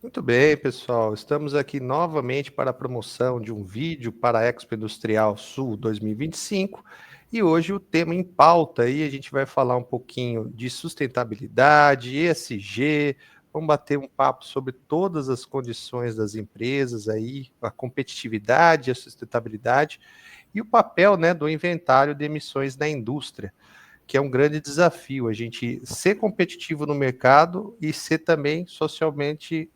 Muito bem, pessoal. Estamos aqui novamente para a promoção de um vídeo para a Expo Industrial Sul 2025 e hoje o tema em pauta aí a gente vai falar um pouquinho de sustentabilidade, ESG, vamos bater um papo sobre todas as condições das empresas aí, a competitividade, a sustentabilidade e o papel, né, do inventário de emissões na indústria, que é um grande desafio, a gente ser competitivo no mercado e ser também socialmente,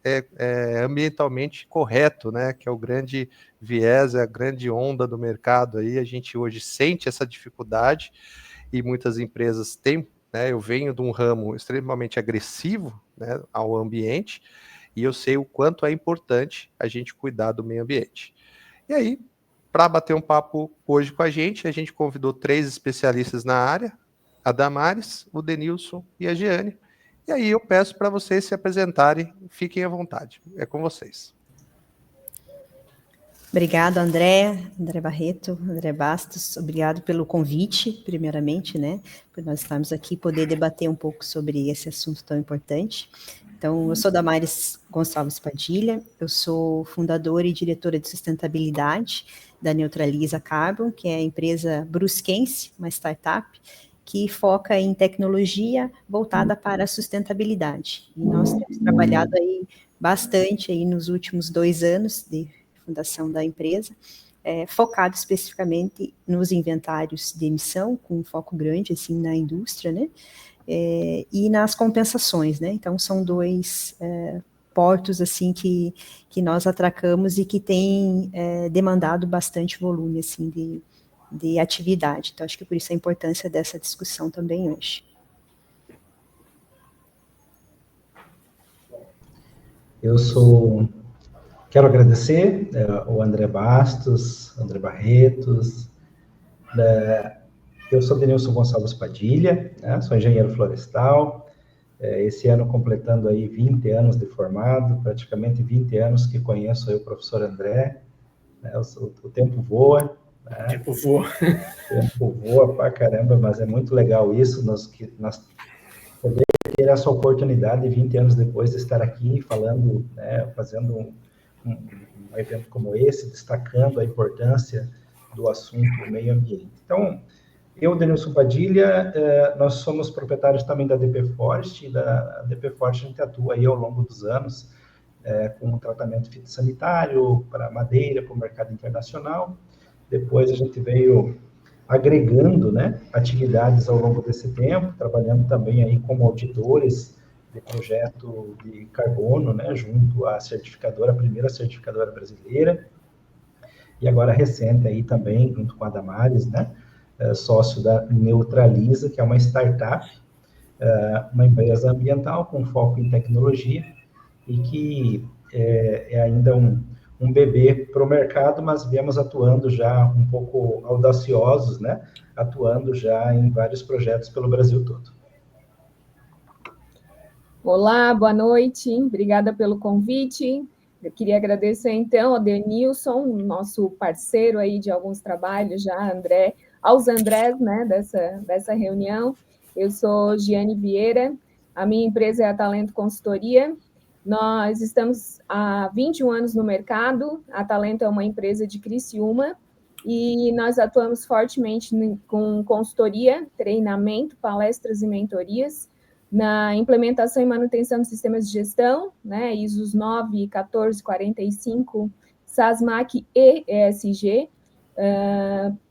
ambientalmente correto, né? Que é o grande viés, é a grande onda do mercado aí. A gente hoje sente essa dificuldade e muitas empresas têm, né? Eu venho de um ramo extremamente agressivo, né, ao ambiente e eu sei o quanto é importante a gente cuidar do meio ambiente. E aí, para bater um papo hoje com a gente convidou 3 especialistas na área, a Damares, o Denilson e a Giane. E aí eu peço para vocês se apresentarem, fiquem à vontade. É com vocês. Obrigado, André Barreto, André Bastos, obrigado pelo convite, primeiramente, né, por nós estarmos aqui, poder debater um pouco sobre esse assunto tão importante. Então, eu sou Damares Gonçalves Padilha, eu sou fundadora e diretora de sustentabilidade da Neutraliza Carbon, que é a empresa brusquense, uma startup, que foca em tecnologia voltada para a sustentabilidade. E nós temos trabalhado aí bastante aí nos últimos 2 anos de fundação da empresa, focado especificamente nos inventários de emissão, com um foco grande assim na indústria, né? E nas compensações, né? Então são 2 portos assim que nós atracamos e que tem demandado bastante volume assim de atividade. Então acho que por isso a importância dessa discussão também hoje. Quero agradecer o André Bastos, André Barretos. Eu sou Denilson Gonçalves Padilha, né, sou engenheiro florestal. Esse ano completando aí 20 anos de formado, praticamente 20 anos que conheço aí o professor André. Né, o tempo voa. Né? O tempo voa. O tempo voa pra caramba, mas é muito legal isso, nós poder ter essa oportunidade 20 anos depois de estar aqui falando, né, fazendo um evento como esse, destacando a importância do assunto meio ambiente. Então, eu, Denilson Padilha, nós somos proprietários também da DP Forest, e da DP Forest a gente atua aí ao longo dos anos com um tratamento fitossanitário para madeira, para o mercado internacional. Depois a gente veio agregando, né, atividades ao longo desse tempo, trabalhando também aí como auditores de projeto de carbono, né, junto à certificadora, a primeira certificadora brasileira, e agora recente aí também, junto com a Damares, né, sócio da Neutraliza, que é uma startup, uma empresa ambiental com foco em tecnologia, e que é ainda um bebê para o mercado, mas viemos atuando já um pouco audaciosos, né? Atuando já em vários projetos pelo Brasil todo. Olá, boa noite, obrigada pelo convite. Eu queria agradecer, então, ao Denilson, nosso parceiro aí de alguns trabalhos já, André, aos Andrés, né, dessa reunião. Eu sou Giane Vieira, a minha empresa é a Talento Consultoria. Nós estamos há 21 anos no mercado, a Talento é uma empresa de Criciúma, e nós atuamos fortemente com consultoria, treinamento, palestras e mentorias, na implementação e manutenção de sistemas de gestão, né, ISOs 9, 14, 45, SASMAC e ESG.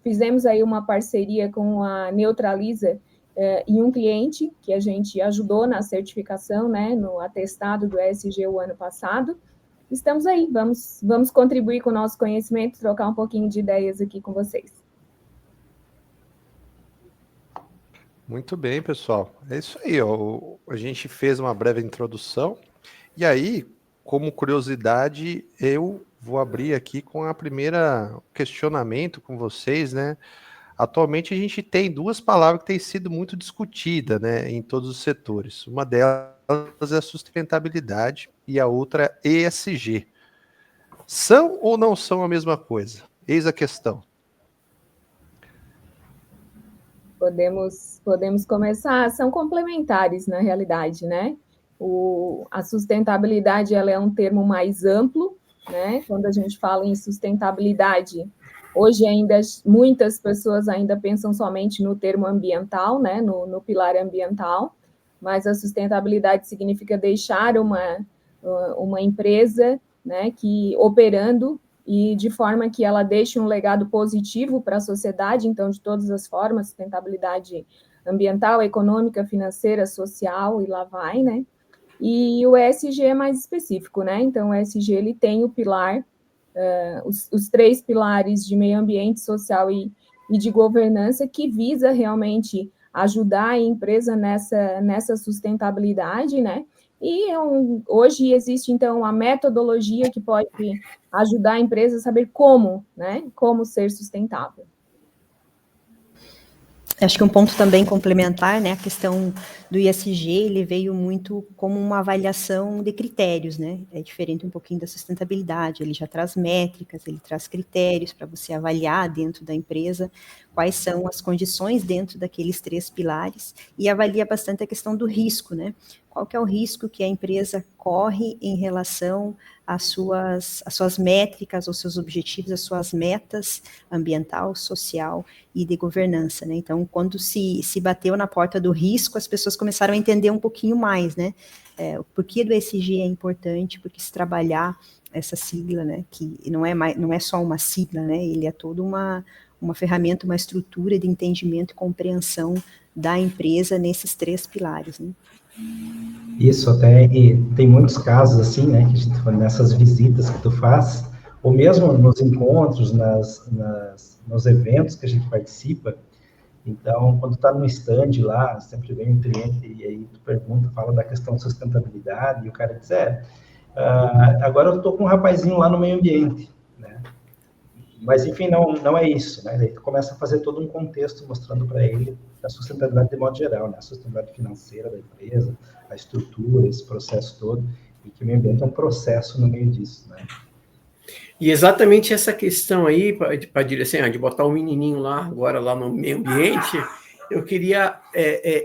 Fizemos aí uma parceria com a Neutraliza e um cliente que a gente ajudou na certificação, né, no atestado do ESG o ano passado. Estamos aí, vamos contribuir com o nosso conhecimento, trocar um pouquinho de ideias aqui com vocês. Muito bem, pessoal. É isso aí, ó. A gente fez uma breve introdução e aí, como curiosidade, eu vou abrir aqui com a primeira questionamento com vocês, né? Atualmente a gente tem 2 palavras que têm sido muito discutidas, né, em todos os setores. Uma delas é a sustentabilidade e a outra é ESG. São ou não são a mesma coisa? Eis a questão. Podemos começar, são complementares na realidade, né? A sustentabilidade ela é um termo mais amplo, né? Quando a gente fala em sustentabilidade, hoje ainda muitas pessoas ainda pensam somente no termo ambiental, né? No pilar ambiental, mas a sustentabilidade significa deixar uma empresa, né, que operando e de forma que ela deixe um legado positivo para a sociedade, então, de todas as formas, sustentabilidade ambiental, econômica, financeira, social, e lá vai, né? E o ESG é mais específico, né? Então, o ESG, ele tem o pilar, os 3 pilares de meio ambiente, social e de governança, que visa realmente ajudar a empresa nessa sustentabilidade, né? E hoje existe, então, a metodologia que pode ajudar a empresa a saber como, né? Como ser sustentável. Acho que um ponto também complementar, né, a questão do ESG, ele veio muito como uma avaliação de critérios, né, é diferente um pouquinho da sustentabilidade, ele já traz métricas, ele traz critérios para você avaliar dentro da empresa quais são as condições dentro daqueles 3 pilares, e avalia bastante a questão do risco, né, qual que é o risco que a empresa corre em relação às suas métricas, aos seus objetivos, às suas metas ambiental, social e de governança, né? Então, quando se bateu na porta do risco, as pessoas começaram a entender um pouquinho mais, né? O porquê do ESG é importante, porque se trabalhar essa sigla, né? Que não é só uma sigla, né? Ele é toda uma ferramenta, uma estrutura de entendimento e compreensão da empresa nesses 3 pilares, né? Isso até, e tem muitos casos assim, né, que a gente fala nessas visitas que tu faz, ou mesmo nos encontros, nos eventos que a gente participa. Então, quando está no stand lá, sempre vem um cliente e aí tu pergunta, fala da questão de sustentabilidade, e o cara diz, agora eu estou com um rapazinho lá no meio ambiente, né? Mas, enfim, não é isso, né? Daí tu começa a fazer todo um contexto mostrando para ele a sustentabilidade de modo geral, né? A sustentabilidade financeira da empresa, a estrutura, esse processo todo, e que o meio ambiente é um processo no meio disso, né? E exatamente essa questão aí, Padilha, assim, de botar o menininho lá, agora lá no meio ambiente, eu queria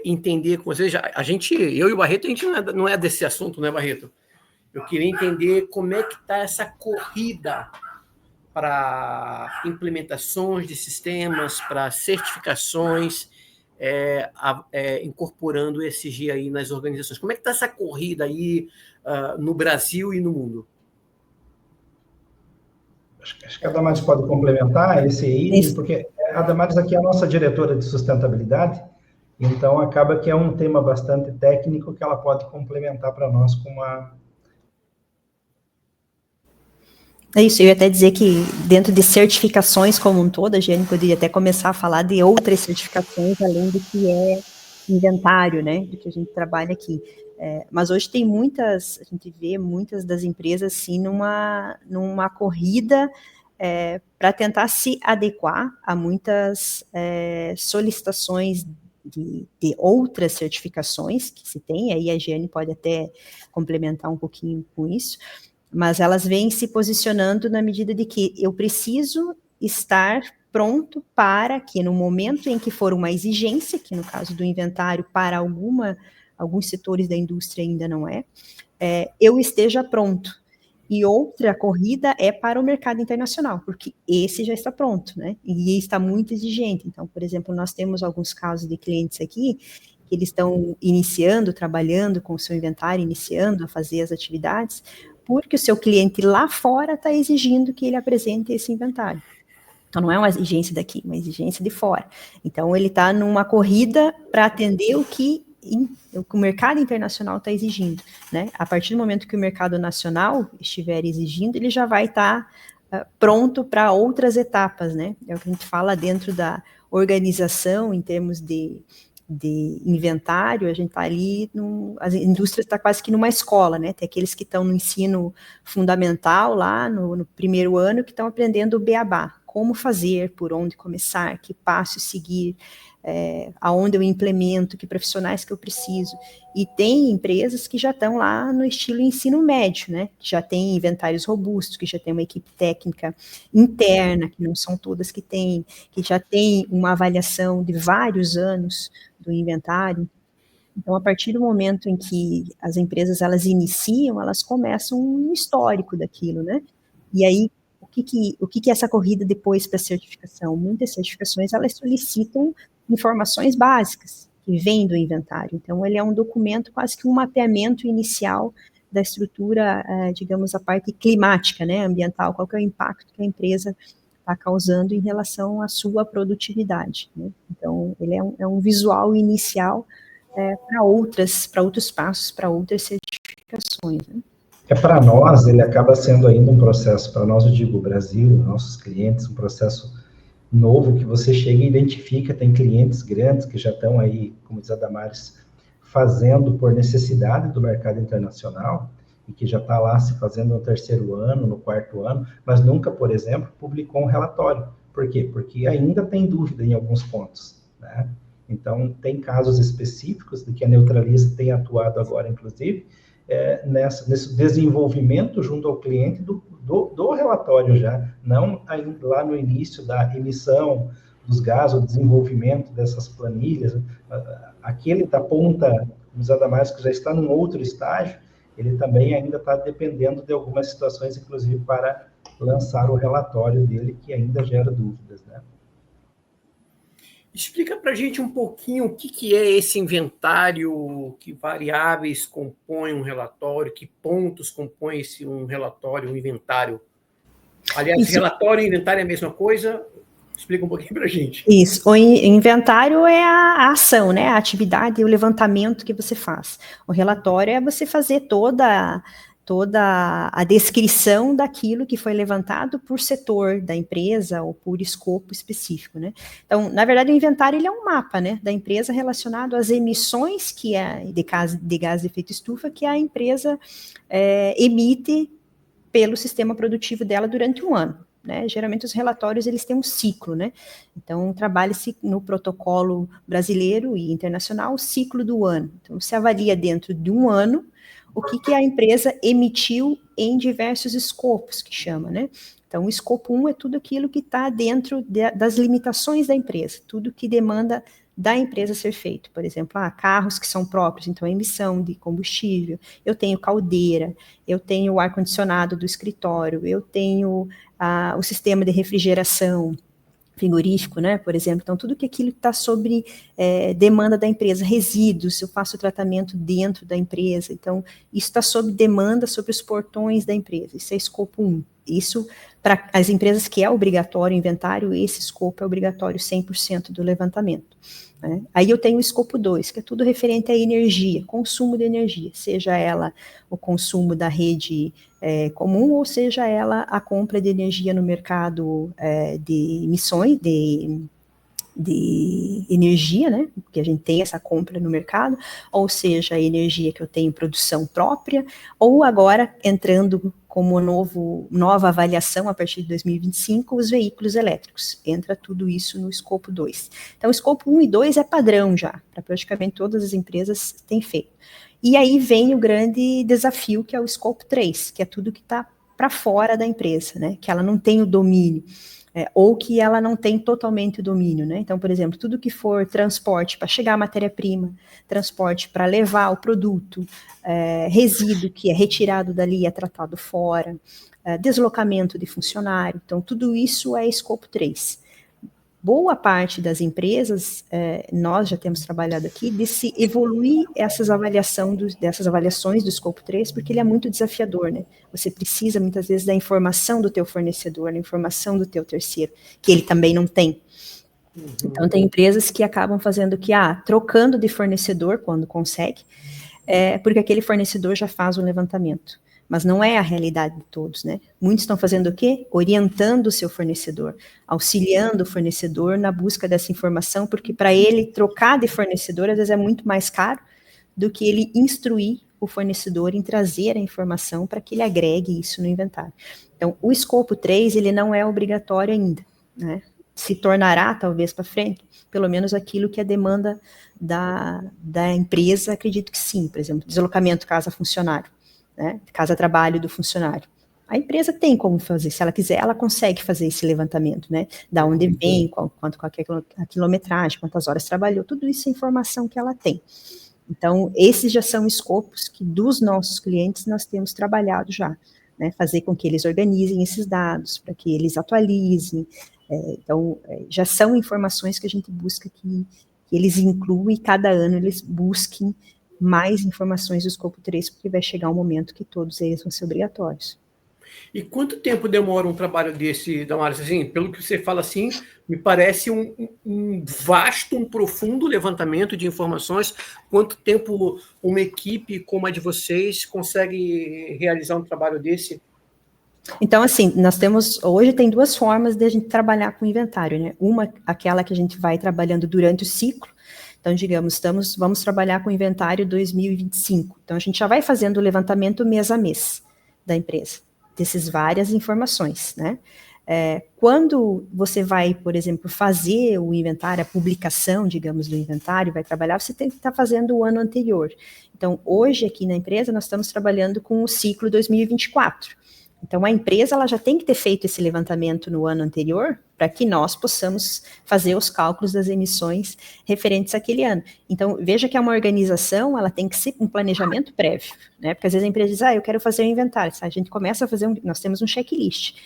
entender com vocês, eu e o Barreto, a gente não é desse assunto, né, Barreto? Eu queria entender como é que está essa corrida para implementações de sistemas, para certificações, incorporando o ESG aí nas organizações. Como é que está essa corrida aí no Brasil e no mundo? Acho que a Damares pode complementar esse item, porque a Damares aqui é a nossa diretora de sustentabilidade, então acaba que é um tema bastante técnico que ela pode complementar para nós com uma... É isso, eu ia até dizer que dentro de certificações como um todo, a Giane poderia até começar a falar de outras certificações, além do que é inventário, né, do que a gente trabalha aqui. Mas hoje tem a gente vê muitas das empresas, sim, numa corrida para tentar se adequar a muitas solicitações de outras certificações que se tem, aí a Giane pode até complementar um pouquinho com isso, mas elas vêm se posicionando na medida de que eu preciso estar pronto para que no momento em que for uma exigência, que no caso do inventário para alguns setores da indústria ainda não eu esteja pronto. E outra corrida é para o mercado internacional, porque esse já está pronto, né? E está muito exigente. Então, por exemplo, nós temos alguns casos de clientes aqui que eles estão trabalhando com o seu inventário, iniciando a fazer as atividades, porque o seu cliente lá fora está exigindo que ele apresente esse inventário. Então, não é uma exigência daqui, uma exigência de fora. Então, ele está numa corrida para atender o que o mercado internacional está exigindo, né? A partir do momento que o mercado nacional estiver exigindo, ele já vai estar pronto para outras etapas, né? É o que a gente fala dentro da organização, em termos de inventário, a gente está ali, a indústria está quase que numa escola, né? Tem aqueles que estão no ensino fundamental, lá no primeiro ano, que estão aprendendo o beabá, como fazer, por onde começar, que passo seguir, aonde eu implemento, que profissionais que eu preciso. E tem empresas que já estão lá no estilo ensino médio, né? Que já tem inventários robustos, que já tem uma equipe técnica interna, que não são todas que tem, que já tem uma avaliação de vários anos do inventário. Então, a partir do momento em que as empresas, elas iniciam, elas começam um histórico daquilo, né? E aí, o que é essa corrida depois para a certificação? Muitas certificações, elas solicitam informações básicas que vêm do inventário. Então, ele é um documento, quase que um mapeamento inicial da estrutura, digamos, a parte climática, né, ambiental, qual que é o impacto que a empresa está causando em relação à sua produtividade, né? Então, ele é um visual inicial para outros passos, para outras certificações, né? Para nós, ele acaba sendo ainda um processo, para nós, eu digo, o Brasil, nossos clientes, um processo novo que você chega e identifica, tem clientes grandes que já estão aí, como diz a Damares, fazendo por necessidade do mercado internacional, e que já está lá se fazendo no 3º ano, no 4º ano, mas nunca, por exemplo, publicou um relatório. Por quê? Porque ainda tem dúvida em alguns pontos, né? Então, tem casos específicos de que a Neutraliza tem atuado agora, inclusive, nesse desenvolvimento junto ao cliente do relatório já, não ainda lá no início da emissão dos gases, o desenvolvimento dessas planilhas. Aquele da ponta, os Adamais, que já está num outro estágio, ele também ainda está dependendo de algumas situações, inclusive para lançar o relatório dele, que ainda gera dúvidas, né? Explica para a gente um pouquinho o que é esse inventário, que variáveis compõem um relatório, que pontos compõem um relatório, um inventário. Aliás, relatório e inventário é a mesma coisa? Explica um pouquinho para a gente. Isso, o inventário é a ação, né, a atividade e o levantamento que você faz. O relatório é você fazer toda a descrição daquilo que foi levantado por setor da empresa ou por escopo específico, né? Então, na verdade, o inventário ele é um mapa, né, da empresa relacionado às emissões de gás de efeito estufa que a empresa emite pelo sistema produtivo dela durante um ano, né? Geralmente os relatórios eles têm um ciclo, né? Então, trabalha-se no protocolo brasileiro e internacional o ciclo do ano. Então, se avalia dentro de um ano o que a empresa emitiu em diversos escopos, que chama, né? Então, o escopo 1 é tudo aquilo que está dentro das limitações da empresa, tudo que demanda da empresa ser feito. Por exemplo, carros que são próprios, então, emissão de combustível, eu tenho caldeira, eu tenho o ar-condicionado do escritório, eu tenho o sistema de refrigeração, frigorífico, né, por exemplo. Então, tudo que aquilo está sobre demanda da empresa, resíduos, eu faço o tratamento dentro da empresa, então, isso está sob demanda sobre os portões da empresa, isso é escopo 1. Isso, para as empresas que é obrigatório o inventário, esse escopo é obrigatório 100% do levantamento, né? Aí eu tenho o escopo 2, que é tudo referente à energia, consumo de energia, seja ela o consumo da rede comum, ou seja ela a compra de energia no mercado de emissões, de energia, né, porque a gente tem essa compra no mercado, ou seja, a energia que eu tenho produção própria, ou agora, entrando como nova avaliação a partir de 2025, os veículos elétricos. Entra tudo isso no escopo 2. Então, o escopo 1 e 2 é padrão já, para praticamente todas as empresas têm feito. E aí vem o grande desafio, que é o escopo 3, que é tudo que está para fora da empresa, né, que ela não tem o domínio. Ou que ela não tem totalmente o domínio, né? Então, por exemplo, tudo que for transporte para chegar a matéria-prima, transporte para levar o produto, resíduo que é retirado dali e é tratado fora, deslocamento de funcionário, então tudo isso é escopo 3. Boa parte das empresas, nós já temos trabalhado aqui, de se evoluir dessas avaliações do escopo 3, porque ele é muito desafiador, né? Você precisa, muitas vezes, da informação do teu fornecedor, da informação do teu terceiro, que ele também não tem. Uhum. Então, tem empresas que acabam fazendo trocando de fornecedor, quando consegue, porque aquele fornecedor já faz o levantamento. Mas não é a realidade de todos, né? Muitos estão fazendo o quê? Orientando o seu fornecedor, auxiliando o fornecedor na busca dessa informação, porque para ele trocar de fornecedor, às vezes é muito mais caro do que ele instruir o fornecedor em trazer a informação para que ele agregue isso no inventário. Então, o escopo 3, ele não é obrigatório ainda, né? Se tornará, talvez, para frente, pelo menos aquilo que é demanda da empresa, acredito que sim. Por exemplo, deslocamento casa-funcionário, né, casa-trabalho do funcionário. A empresa tem como fazer, se ela quiser, ela consegue fazer esse levantamento, né, da onde vem, quanto a quilometragem, quantas horas trabalhou, tudo isso é informação que ela tem. Então, esses já são escopos que dos nossos clientes nós temos trabalhado já, né, fazer com que eles organizem esses dados, para que eles atualizem. Então, já são informações que a gente busca que eles incluem, e cada ano eles busquem mais informações do escopo 3, porque vai chegar um momento que todos eles vão ser obrigatórios. E quanto tempo demora um trabalho desse, Damares? Assim, pelo que você fala assim, me parece um vasto, um profundo levantamento de informações. Quanto tempo uma equipe como a de vocês consegue realizar um trabalho desse? Então, assim, nós temos, hoje tem duas formas de a gente trabalhar com inventário, né? Uma, aquela que a gente vai trabalhando durante o ciclo. Então, digamos, vamos trabalhar com inventário 2025. Então, a gente já vai fazendo o levantamento mês a mês da empresa, dessas várias informações, né? Quando você vai, por exemplo, fazer o inventário, a publicação, digamos, do inventário, vai trabalhar, você tem que estar fazendo o ano anterior. Então, hoje aqui na empresa, nós estamos trabalhando com o ciclo 2024. Então, a empresa ela já tem que ter feito esse levantamento no ano anterior para que nós possamos fazer os cálculos das emissões referentes àquele ano. Então, veja que é uma organização, ela tem que ser um planejamento prévio, né? Porque às vezes a empresa diz, eu quero fazer um inventário. A gente começa a fazer, nós temos um checklist.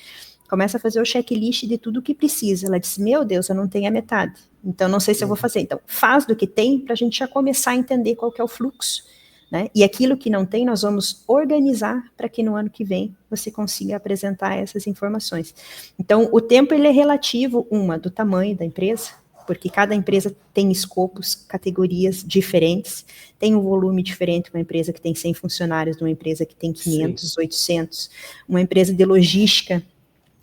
Começa a fazer o checklist de tudo o que precisa. Ela diz, meu Deus, eu não tenho a metade. Então, não sei se eu vou fazer. Então, faz do que tem para a gente já começar a entender qual que é o fluxo. Né? E aquilo que não tem, nós vamos organizar para que no ano que vem você consiga apresentar essas informações. Então, o tempo ele é relativo, do tamanho da empresa, porque cada empresa tem escopos, categorias diferentes, tem um volume diferente, uma empresa que tem 100 funcionários, de uma empresa que tem 500, Sim. 800, uma empresa de logística,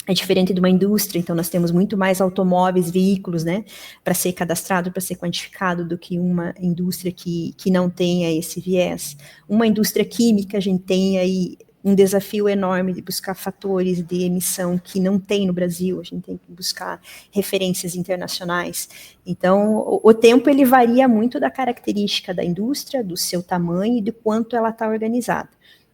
é diferente de uma indústria, então nós temos muito mais automóveis, veículos, né, para ser cadastrado, para ser quantificado, do que uma indústria que não tenha esse viés. Uma indústria química, a gente tem aí um desafio enorme de buscar fatores de emissão que não tem no Brasil, a gente tem que buscar referências internacionais. Então, o tempo, ele varia muito da característica da indústria, do seu tamanho e de quanto ela está organizada.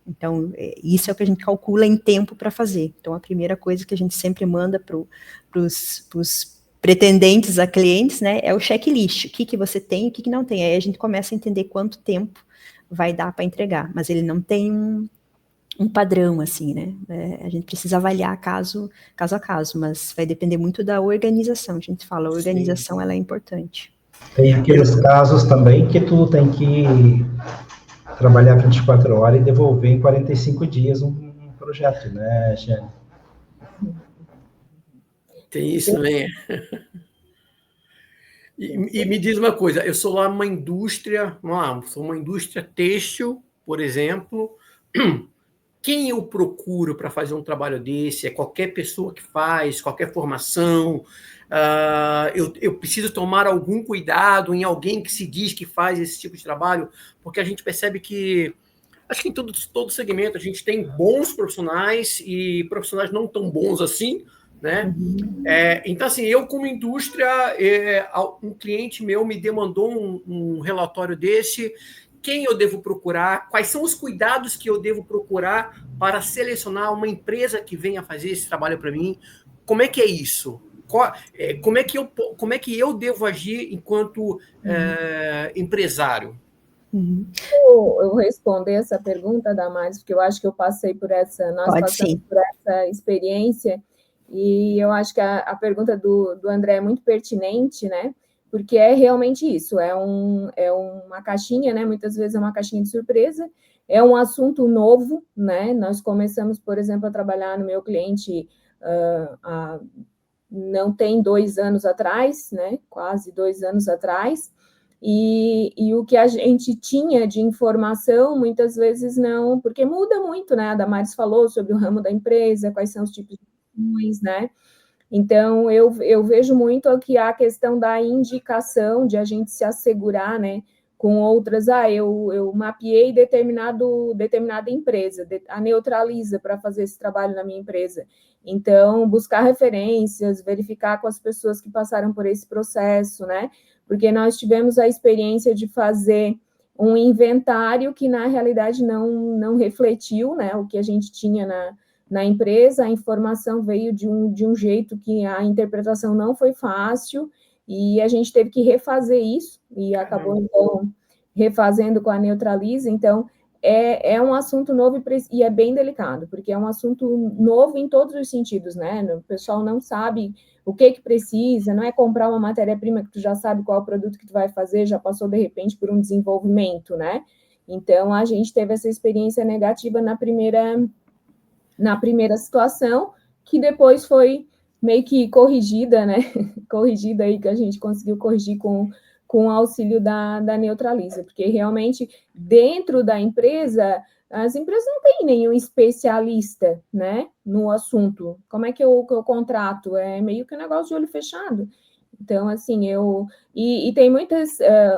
Então, isso é o que a gente calcula em tempo para fazer. Então, a primeira coisa que a gente sempre manda para os pretendentes a clientes, né, é o checklist. O que você tem e o que não tem. Aí a gente começa a entender quanto tempo vai dar para entregar. Mas ele não tem um padrão, assim, né? A gente precisa avaliar caso a caso, mas vai depender muito da organização. A gente fala, a organização, ela é importante. Tem aqueles casos também que tu tem que trabalhar 24 horas e devolver em 45 dias um projeto, né, Xane? Tem isso também. E me diz uma coisa, eu sou lá uma indústria, sou uma indústria têxtil, por exemplo. Quem eu procuro para fazer um trabalho desse? É qualquer pessoa que faz, qualquer formação? Eu preciso tomar algum cuidado em alguém que se diz que faz esse tipo de trabalho? Porque a gente percebe que, acho que em todo segmento, a gente tem bons profissionais e profissionais não tão bons assim, né? Então, assim, eu como indústria, um cliente meu me demandou um relatório desse. Quem eu devo procurar? Quais são os cuidados que eu devo procurar para selecionar uma empresa que venha fazer esse trabalho para mim? Como é que é isso? Como é que eu devo agir enquanto empresário? Eu vou responder essa pergunta, Damares, porque eu acho que eu passei por nós passamos por essa experiência, e eu acho que a pergunta do André é muito pertinente, né? Porque é realmente isso, é uma caixinha, né? Muitas vezes é uma caixinha de surpresa, é um assunto novo, né? Nós começamos, por exemplo, a trabalhar no meu cliente não tem 2 anos atrás, né? Quase 2 anos atrás, e o que a gente tinha de informação, muitas vezes não, porque muda muito, né? A Damares falou sobre o ramo da empresa, quais são os tipos de ações, né? Então, eu vejo muito que a questão da indicação, de a gente se assegurar, né, com outras, eu mapeei determinada empresa, a Neutraliza para fazer esse trabalho na minha empresa. Então, buscar referências, verificar com as pessoas que passaram por esse processo, né, porque nós tivemos a experiência de fazer um inventário que, na realidade, não refletiu, né, o que a gente tinha na empresa. A informação veio de um jeito que a interpretação não foi fácil, e a gente teve que refazer isso, e acabou, então, refazendo com a Neutraliza, então é um assunto novo e é bem delicado, porque é um assunto novo em todos os sentidos, né? O pessoal não sabe o que precisa, não é comprar uma matéria-prima que tu já sabe qual é o produto que tu vai fazer, já passou de repente por um desenvolvimento, né? Então a gente teve essa experiência negativa na primeira situação, que depois foi meio que corrigida, né? Corrigida aí, que a gente conseguiu corrigir com o auxílio da Neutraliza, porque realmente dentro da empresa, as empresas não têm nenhum especialista, né, no assunto. Como é que eu contrato? É meio que um negócio de olho fechado. Então, assim, e tem muitas,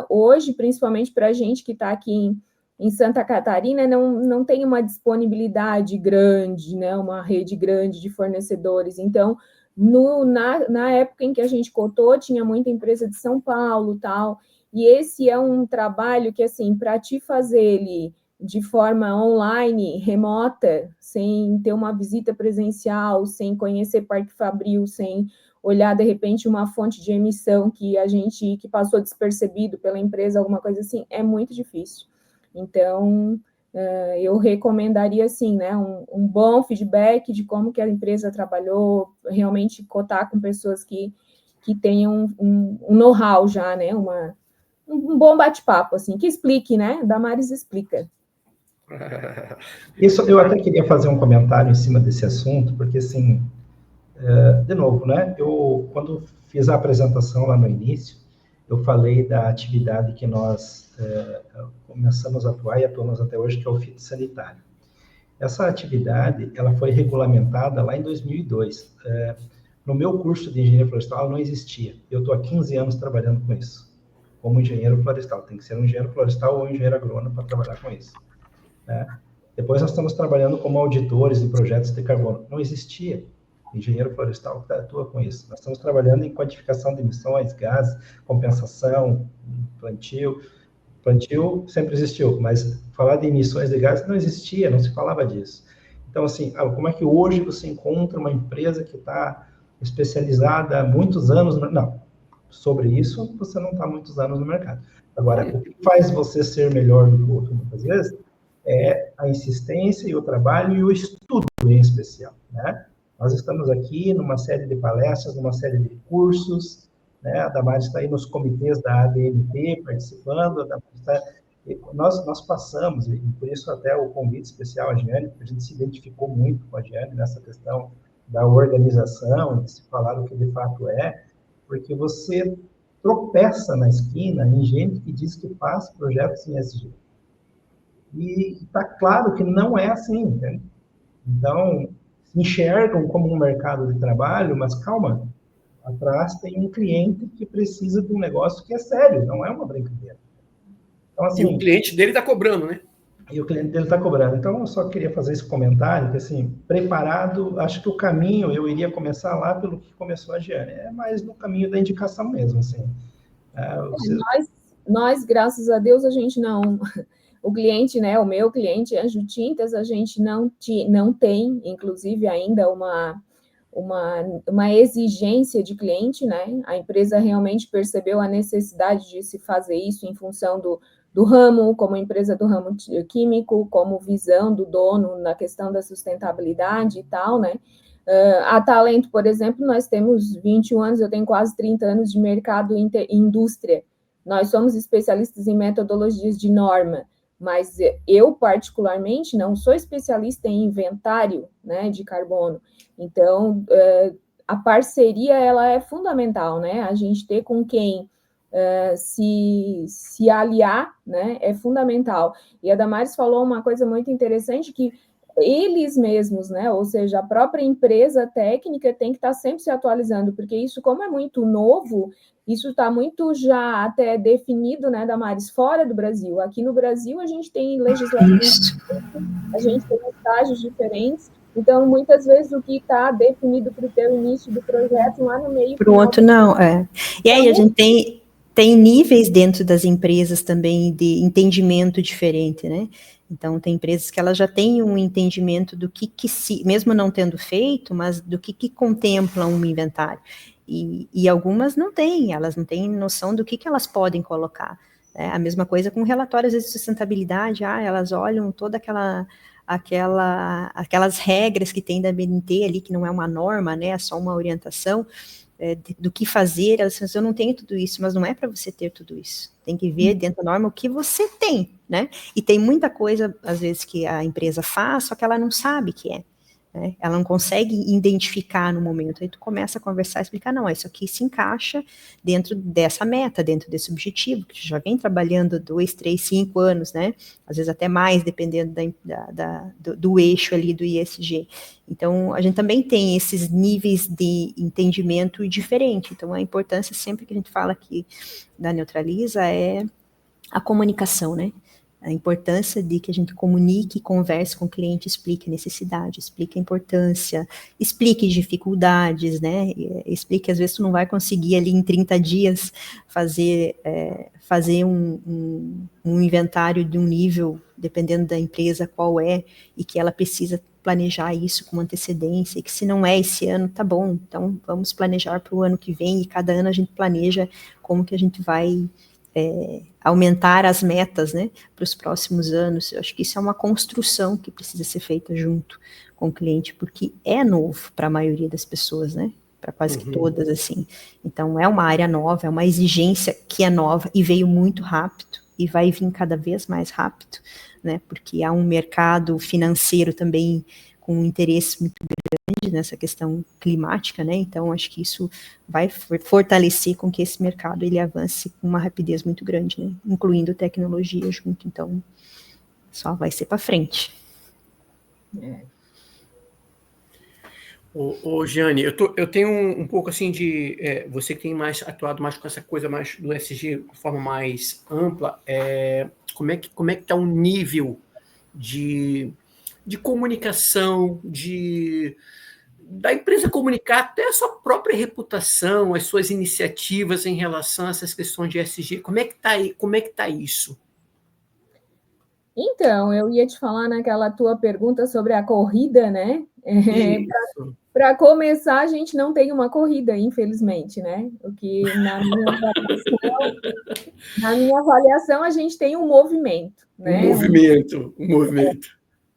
hoje, principalmente para a gente que está aqui em Santa Catarina, não tem uma disponibilidade grande, né, uma rede grande de fornecedores. Então, na época em que a gente cotou, tinha muita empresa de São Paulo, tal, e esse é um trabalho que, assim, para te fazer ele de forma online, remota, sem ter uma visita presencial, sem conhecer Parque Fabril, sem olhar, de repente, uma fonte de emissão que passou despercebido pela empresa, alguma coisa assim, é muito difícil. Então, eu recomendaria, assim, né, um bom feedback de como que a empresa trabalhou, realmente cotar com pessoas que tenham um know-how já, né, um bom bate-papo, assim, que explique, né, Damares explica. Isso, eu até queria fazer um comentário em cima desse assunto, porque, assim, de novo, né, eu, quando fiz a apresentação lá no início, eu falei da atividade que nós começamos a atuar e atuamos até hoje, que é o fitossanitário. Essa atividade, ela foi regulamentada lá em 2002. No meu curso de engenharia florestal, ela não existia. Eu estou há 15 anos trabalhando com isso, como engenheiro florestal. Tem que ser um engenheiro florestal ou um engenheiro agrônomo para trabalhar com isso, né? Depois nós estamos trabalhando como auditores de projetos de carbono. Não existia engenheiro florestal que atua com isso. Nós estamos trabalhando em quantificação de emissões, gases, compensação, plantio. Plantio sempre existiu, mas falar de emissões de gases não existia, não se falava disso. Então, assim, como é que hoje você encontra uma empresa que está especializada há muitos anos? Não, sobre isso você não está há muitos anos no mercado. Agora, o que faz você ser melhor do que o outro, muitas vezes, é a insistência e o trabalho e o estudo em especial, né? Nós estamos aqui numa série de palestras, numa série de cursos, né? A Damares está aí nos comitês da ABNT participando, a Damares está... Nós passamos, e por isso até o convite especial à Giane, porque a gente se identificou muito com a Giane nessa questão da organização, de se falar o que de fato é, porque você tropeça na esquina em gente que diz que faz projetos em ESG. E está claro que não é assim, entende? Então, se enxergam como um mercado de trabalho, mas calma, atrás tem um cliente que precisa de um negócio que é sério, não é uma brincadeira. Então, assim, e o cliente dele está cobrando, né? E o cliente dele está cobrando. Então, eu só queria fazer esse comentário, que, assim, preparado, acho que o caminho, eu iria começar lá pelo que começou a Giane, é mais no caminho da indicação mesmo, assim. Nós, graças a Deus, a gente não... O cliente, né, o meu cliente, a Jutintas, a gente não tem, inclusive, ainda uma exigência de cliente, né? A empresa realmente percebeu a necessidade de se fazer isso em função do ramo, como empresa do ramo químico, como visão do dono na questão da sustentabilidade e tal, né? A Talento, por exemplo, nós temos 21 anos, eu tenho quase 30 anos de mercado e indústria. Nós somos especialistas em metodologias de norma, mas eu, particularmente, não sou especialista em inventário, né, de carbono. Então, a parceria, ela é fundamental, né? A gente ter com quem se aliar, né, é fundamental. E a Damares falou uma coisa muito interessante, que eles mesmos, né, ou seja, a própria empresa técnica tem que estar sempre se atualizando, porque isso, como é muito novo, isso está muito já até definido, né, Damares, fora do Brasil. Aqui no Brasil, a gente tem legislações, a gente tem estágios diferentes, então, muitas vezes, o que está definido para o teu início do projeto, lá no meio... Para o outro, não, é. E aí, a gente tem níveis dentro das empresas também de entendimento diferente, né? Então, tem empresas que elas já têm um entendimento do que mesmo não tendo feito, mas do que contempla um inventário. E algumas não têm, elas não têm noção do que elas podem colocar. né? A mesma coisa com relatórios de sustentabilidade, elas olham toda aquelas regras que tem da BNT ali, que não é uma norma, né, é só uma orientação do que fazer, elas dizem, eu não tenho tudo isso, mas não é para você ter tudo isso, tem que ver dentro da norma o que você tem, né, e tem muita coisa, às vezes, que a empresa faz, só que ela não sabe que é, né? Ela não consegue identificar no momento, aí tu começa a conversar e explicar, não, isso aqui se encaixa dentro dessa meta, dentro desse objetivo, que tu já vem trabalhando 2, 3, 5 anos, né, às vezes até mais, dependendo do eixo ali do ESG. Então, a gente também tem esses níveis de entendimento diferente, então a importância sempre que a gente fala aqui da Neutraliza é a comunicação, né? A importância de que a gente comunique, converse com o cliente, explique a necessidade, explique a importância, explique dificuldades, né? Explique, às vezes, tu não vai conseguir ali em 30 dias fazer um inventário de um nível, dependendo da empresa qual é, e que ela precisa planejar isso com antecedência, e que se não é esse ano, tá bom, então vamos planejar para o ano que vem, e cada ano a gente planeja como que a gente vai aumentar as metas, né, para os próximos anos. Eu acho que isso é uma construção que precisa ser feita junto com o cliente, porque é novo para a maioria das pessoas, né, para quase que todas, assim. Então, é uma área nova, é uma exigência que é nova e veio muito rápido e vai vir cada vez mais rápido, né, porque há um mercado financeiro também com um interesse muito grande nessa questão climática, né? Então, acho que isso vai fortalecer com que esse mercado ele avance com uma rapidez muito grande, né? Incluindo tecnologia junto. Então, só vai ser para frente. Ô, Giane, eu tenho um pouco assim de... você que tem atuado mais com essa coisa mais do ESG de forma mais ampla, como é que está o nível de comunicação, da empresa comunicar até a sua própria reputação, as suas iniciativas em relação a essas questões de ESG? Como é que está isso? Então, eu ia te falar naquela tua pergunta sobre a corrida, né? Para começar, a gente não tem uma corrida, infelizmente, né? O que na minha avaliação a gente tem um movimento, né?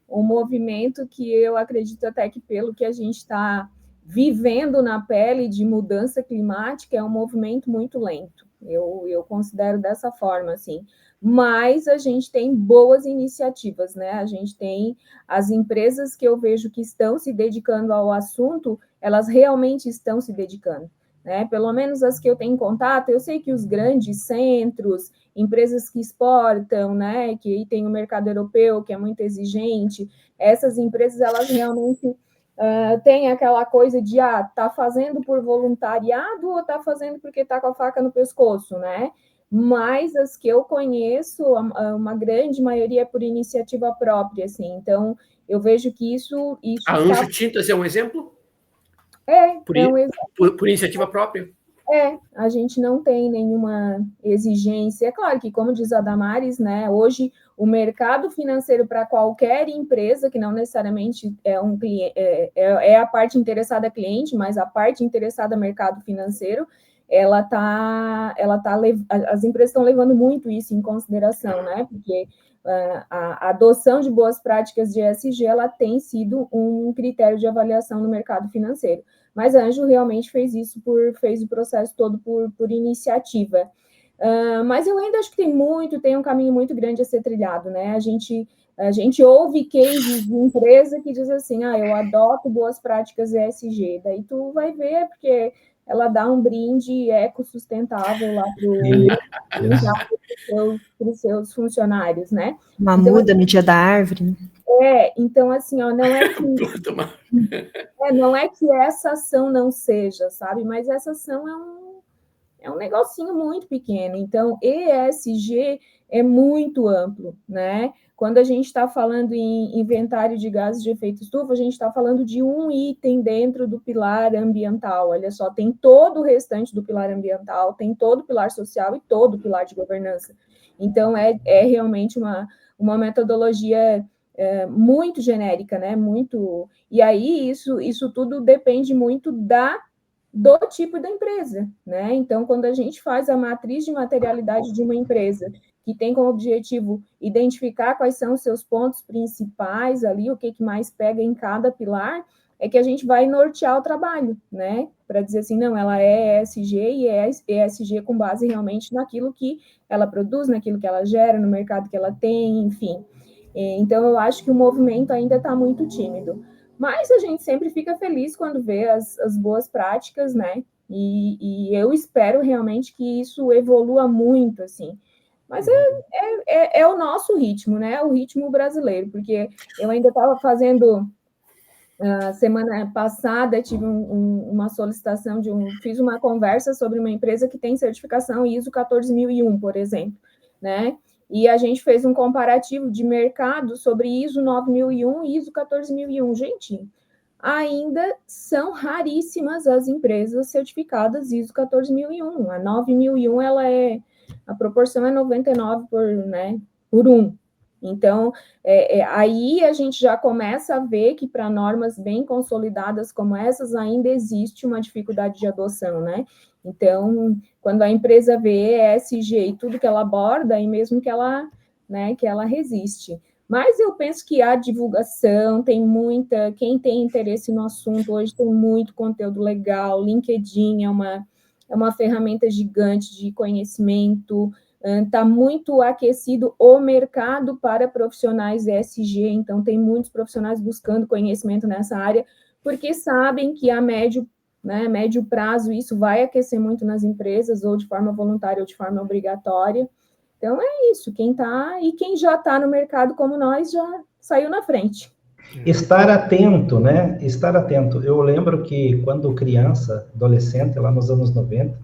Um movimento que eu acredito até que pelo que a gente está vivendo na pele de mudança climática é um movimento muito lento. Eu considero dessa forma, assim. Mas a gente tem boas iniciativas, né? A gente tem as empresas que eu vejo que estão se dedicando ao assunto, elas realmente estão se dedicando, né? Pelo menos as que eu tenho contato, eu sei que os grandes centros, empresas que exportam, né? Que tem o mercado europeu, que é muito exigente, essas empresas, elas realmente tem aquela coisa de, tá fazendo por voluntariado ou tá fazendo porque tá com a faca no pescoço, né? Mas as que eu conheço, uma grande maioria é por iniciativa própria, assim. Então, eu vejo que isso a Anjo Tintas é um exemplo? É um exemplo. Por iniciativa própria? A gente não tem nenhuma exigência. É claro que, como diz a Damares, né, hoje o mercado financeiro para qualquer empresa, que não necessariamente é um cliente, é a parte interessada cliente, mas a parte interessada mercado financeiro, as empresas estão levando muito isso em consideração, né? Porque a adoção de boas práticas de ESG, ela tem sido um critério de avaliação no mercado financeiro. Mas a Anjo realmente fez o processo todo por iniciativa. Mas eu ainda acho que tem um caminho muito grande a ser trilhado, né? A gente ouve cases de empresa que diz assim, eu adoto boas práticas ESG, daí tu vai ver, porque ela dá um brinde ecossustentável lá para os seus funcionários, né? Uma muda no dia da árvore. Então, assim, não é que... não é que essa ação não seja, sabe? Mas essa ação é um negocinho muito pequeno. Então, ESG é muito amplo, né? Quando a gente está falando em inventário de gases de efeito estufa, a gente está falando de um item dentro do pilar ambiental. Olha só, tem todo o restante do pilar ambiental, tem todo o pilar social e todo o pilar de governança. Então, é realmente uma metodologia muito genérica, né? E aí, isso tudo depende muito da do tipo da empresa, né? Então, quando a gente faz a matriz de materialidade de uma empresa, que tem como objetivo identificar quais são os seus pontos principais ali, o que mais pega em cada pilar, é que a gente vai nortear o trabalho, né? Para dizer assim, não, ela é ESG e é ESG com base realmente naquilo que ela produz, naquilo que ela gera, no mercado que ela tem, enfim. Então, eu acho que o movimento ainda está muito tímido. Mas a gente sempre fica feliz quando vê as boas práticas, né? E eu espero realmente que isso evolua muito, assim. Mas é o nosso ritmo, né? O ritmo brasileiro, porque eu ainda estava fazendo... semana passada tive uma solicitação fiz uma conversa sobre uma empresa que tem certificação ISO 14001, por exemplo, né? E a gente fez um comparativo de mercado sobre ISO 9001 e ISO 14001. Gente, ainda são raríssimas as empresas certificadas ISO 14001. A 9001, a proporção é 99 por 1. Então, aí a gente já começa a ver que para normas bem consolidadas como essas ainda existe uma dificuldade de adoção, né? Então, quando a empresa vê ESG e tudo que ela aborda, aí mesmo que ela resiste. Mas eu penso que a divulgação quem tem interesse no assunto hoje tem muito conteúdo legal, LinkedIn é uma ferramenta gigante de conhecimento, está muito aquecido o mercado para profissionais ESG, então tem muitos profissionais buscando conhecimento nessa área, porque sabem que a médio prazo isso vai aquecer muito nas empresas, ou de forma voluntária ou de forma obrigatória. Então é isso, quem já está no mercado como nós já saiu na frente. Estar atento, né? Estar atento. Eu lembro que quando criança, adolescente, lá nos anos 90,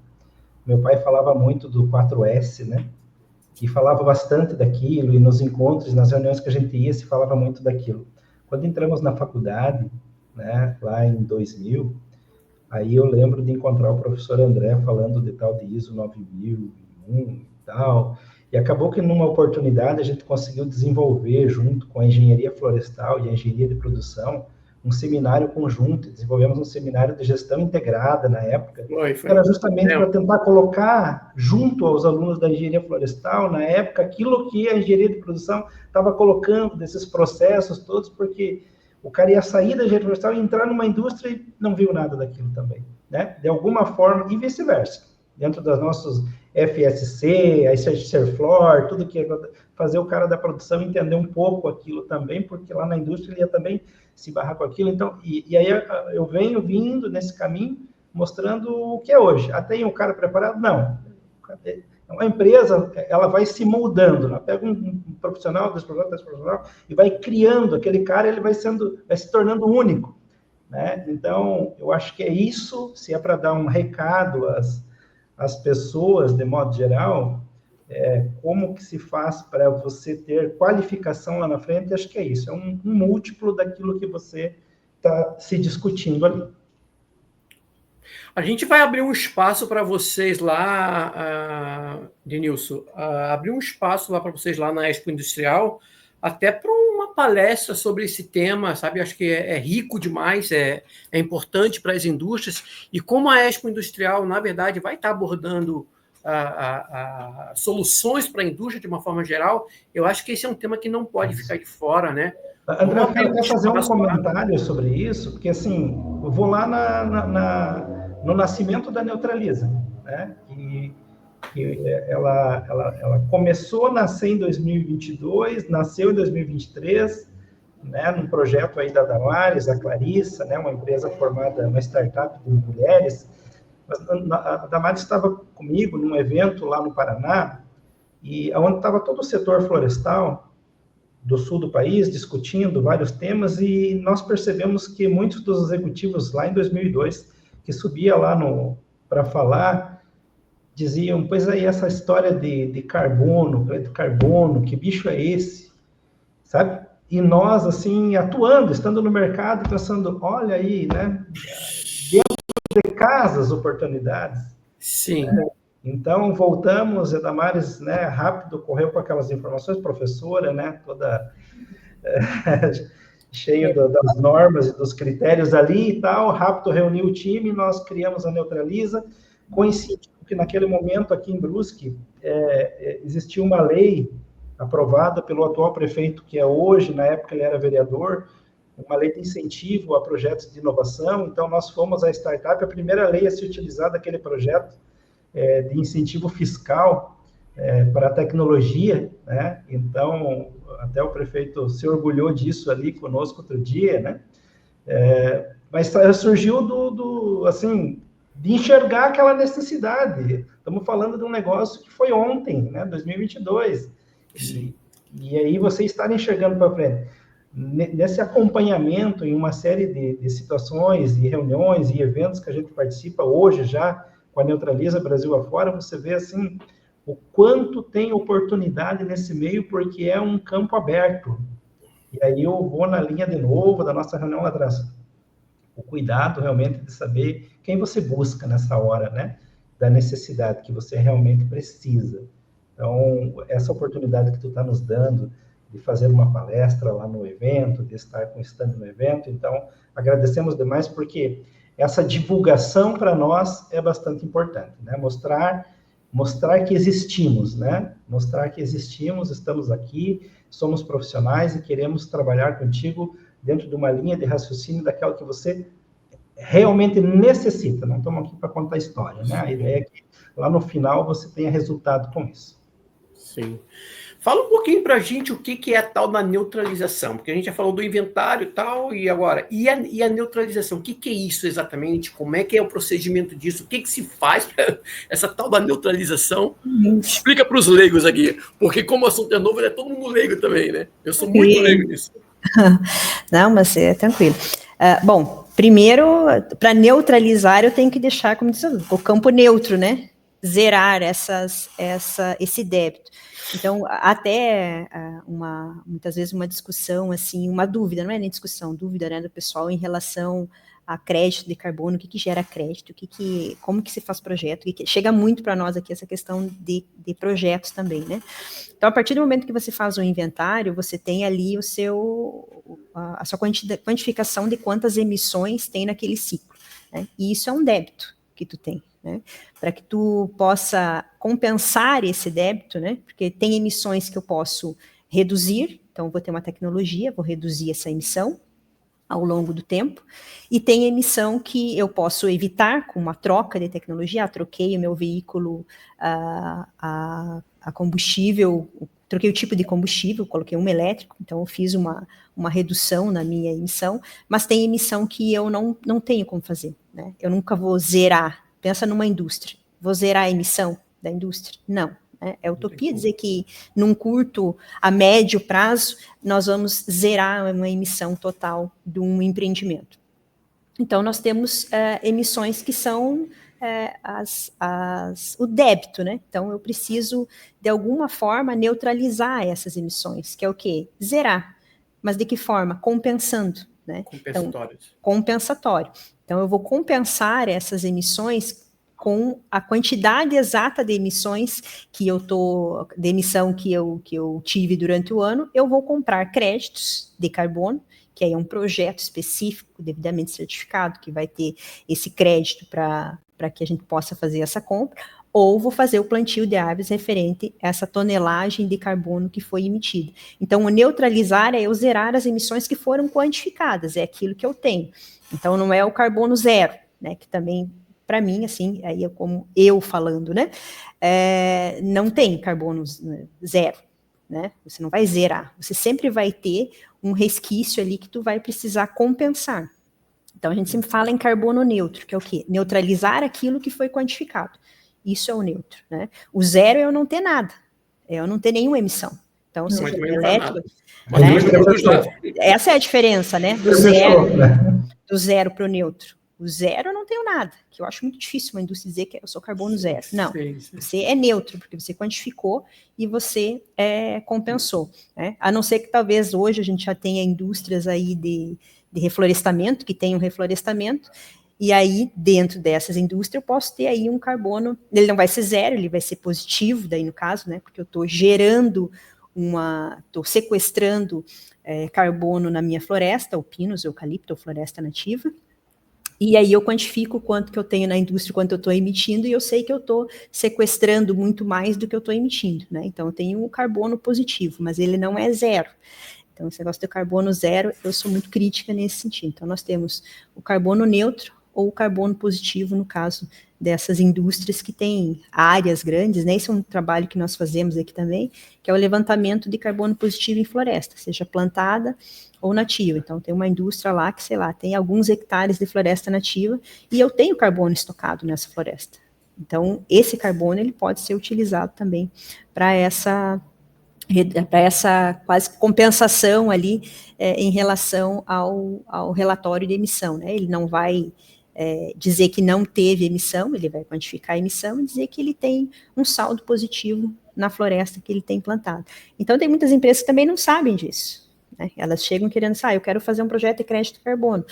meu pai falava muito do 4S, né? E falava bastante daquilo, e nos encontros, nas reuniões que a gente ia, se falava muito daquilo. Quando entramos na faculdade, né, lá em 2000, aí eu lembro de encontrar o professor André falando de tal de ISO 9001 e tal, e acabou que numa oportunidade a gente conseguiu desenvolver, junto com a engenharia florestal e a engenharia de produção, um seminário conjunto. Desenvolvemos um seminário de gestão integrada na época, que era justamente para tentar colocar junto aos alunos da engenharia florestal, na época, aquilo que a engenharia de produção estava colocando desses processos todos, porque o cara ia sair da engenharia florestal e entrar numa indústria e não viu nada daquilo também, né? De alguma forma, e vice-versa. Dentro das nossas FSC, a Serflor, tudo que é fazer o cara da produção entender um pouco aquilo também, porque lá na indústria ele ia também se barrar com aquilo. Então, e aí eu venho vindo nesse caminho, mostrando o que é hoje. Tem um cara preparado? Não. Uma empresa, ela vai se moldando. Ela pega um profissional, desse profissional, e vai criando aquele cara, ele vai se tornando único, né? Então, eu acho que é isso, se é para dar um recado às pessoas, de modo geral, como que se faz para você ter qualificação lá na frente, acho que é isso, é um múltiplo daquilo que você está se discutindo ali. A gente vai abrir um espaço para vocês lá, Denilson, abrir um espaço lá para vocês lá na Expo Industrial, até para uma palestra sobre esse tema, sabe? Acho que é rico demais, é importante para as indústrias, e como a Expo Industrial, na verdade, vai estar abordando soluções para a indústria de uma forma geral, eu acho que esse é um tema que não pode ficar de fora, né? André, eu quero até fazer um comentário sobre isso, porque assim, eu vou lá no nascimento da Neutraliza, né? Ela começou a nascer em 2022, nasceu em 2023, né, num projeto aí da Damares, a Clarissa, né, uma empresa formada, uma startup de mulheres. A Damares estava comigo num evento lá no Paraná, e onde estava todo o setor florestal do sul do país, discutindo vários temas, e nós percebemos que muitos dos executivos lá em 2002, que subia lá para falar, diziam, pois aí, essa história de carbono, que bicho é esse? Sabe? E nós, assim, atuando, estando no mercado, pensando, olha aí, né? Dentro de casa as oportunidades. Sim. Então, voltamos, a Damares, né, rápido, correu com aquelas informações, professora, né, toda cheio das normas e dos critérios ali e tal, rápido reuniu o time, nós criamos a Neutraliza, coincidiu que naquele momento aqui em Brusque existia uma lei aprovada pelo atual prefeito, que é hoje, na época ele era vereador, uma lei de incentivo a projetos de inovação, então nós fomos a startup, a primeira lei a se utilizar daquele projeto de incentivo fiscal para a tecnologia, né? Então, até o prefeito se orgulhou disso ali conosco outro dia, né? Mas surgiu assim, de enxergar aquela necessidade. Estamos falando de um negócio que foi ontem, né? 2022. E aí você está enxergando para frente. Nesse acompanhamento em uma série de situações, e reuniões e eventos que a gente participa hoje já com a Neutraliza Brasil afora, você vê assim o quanto tem oportunidade nesse meio, porque é um campo aberto. E aí eu vou na linha de novo da nossa reunião lá atrás. O cuidado realmente de saber quem você busca nessa hora, né? Da necessidade que você realmente precisa. Então, essa oportunidade que tu está nos dando de fazer uma palestra lá no evento, de estar com stand no evento, então, agradecemos demais, porque essa divulgação para nós é bastante importante, né? Mostrar que existimos, né? Mostrar que existimos, estamos aqui, somos profissionais e queremos trabalhar contigo dentro de uma linha de raciocínio daquela que você realmente necessita. Não estamos aqui para contar história, né? A ideia é que lá no final você tenha resultado com isso. Sim. Fala um pouquinho para a gente o que é a tal da neutralização, porque a gente já falou do inventário e tal, e agora, e a neutralização, o que é isso exatamente? Como é que é o procedimento disso? O que se faz para essa tal da neutralização? Explica para os leigos aqui, porque como o assunto é novo, é todo mundo leigo também, né? Eu sou muito leigo nisso. Não, mas é tranquilo. Bom, primeiro, para neutralizar, eu tenho que deixar, como disse, o campo neutro, né? Zerar esse débito. Então, até muitas vezes uma discussão, assim, uma dúvida, não é nem discussão, dúvida, né, do pessoal em relação a crédito de carbono, o que gera crédito, como que se faz projeto, chega muito para nós aqui essa questão de projetos também, né? Então, a partir do momento que você faz um inventário, você tem ali a sua quantificação de quantas emissões tem naquele ciclo, né? E isso é um débito que tu tem, né? Para que tu possa compensar esse débito, né? Porque tem emissões que eu posso reduzir, então vou ter uma tecnologia, vou reduzir essa emissão ao longo do tempo, e tem emissão que eu posso evitar com uma troca de tecnologia. Troquei o meu veículo a combustível, troquei o tipo de combustível, coloquei um elétrico, então eu fiz uma redução na minha emissão, mas tem emissão que eu não tenho como fazer, né? Eu nunca vou zerar. Pensa numa indústria, vou zerar a emissão da indústria? Não. É utopia dizer que num curto a médio prazo nós vamos zerar uma emissão total de um empreendimento. Então nós temos emissões que são o débito, né? Então eu preciso de alguma forma neutralizar essas emissões, que é o quê? Zerar. Mas de que forma? Compensando, né? Então, compensatório. Então eu vou compensar essas emissões com a quantidade exata de emissões de emissão que eu tive durante o ano. Eu vou comprar créditos de carbono, que aí é um projeto específico, devidamente certificado, que vai ter esse crédito para que a gente possa fazer essa compra, ou vou fazer o plantio de árvores referente a essa tonelagem de carbono que foi emitida. Então, o neutralizar é eu zerar as emissões que foram quantificadas, é aquilo que eu tenho. Então, não é o carbono zero, né, que também, para mim, assim, aí é como eu falando, né, não tem carbono zero, né, você não vai zerar, você sempre vai ter um resquício ali que tu vai precisar compensar. Então, a gente sempre fala em carbono neutro, que é o quê? Neutralizar aquilo que foi quantificado. Isso é o neutro, né? O zero é eu não ter nada, é eu não ter nenhuma emissão. Então, se for elétrico, né? Essa é a diferença, né? Do zero para o neutro. O zero eu não tenho nada, que eu acho muito difícil uma indústria dizer que eu sou carbono zero. Não, você é neutro, porque você quantificou e você compensou, né? A não ser que talvez hoje a gente já tenha indústrias aí de reflorestamento, que tenham reflorestamento, e aí dentro dessas indústrias eu posso ter aí um carbono, ele não vai ser zero, ele vai ser positivo daí no caso, né? Porque eu estou gerando estou sequestrando carbono na minha floresta, o pinus, eucalipto, ou floresta nativa, e aí eu quantifico quanto que eu tenho na indústria, quanto eu estou emitindo, e eu sei que eu estou sequestrando muito mais do que eu estou emitindo, né? Então eu tenho um carbono positivo, mas ele não é zero. Então esse negócio do carbono zero, eu sou muito crítica nesse sentido. Então nós temos o carbono neutro ou o carbono positivo, no caso dessas indústrias que têm áreas grandes, né? Esse é um trabalho que nós fazemos aqui também, que é o levantamento de carbono positivo em floresta, seja plantada ou nativa. Então, tem uma indústria lá que, sei lá, tem alguns hectares de floresta nativa e eu tenho carbono estocado nessa floresta. Então, esse carbono, ele pode ser utilizado também para essa quase compensação ali em relação ao relatório de emissão, né? Ele não vai dizer que não teve emissão, ele vai quantificar a emissão e dizer que ele tem um saldo positivo na floresta que ele tem plantado. Então, tem muitas empresas que também não sabem disso, né? Elas chegam querendo, eu quero fazer um projeto de crédito de carbono,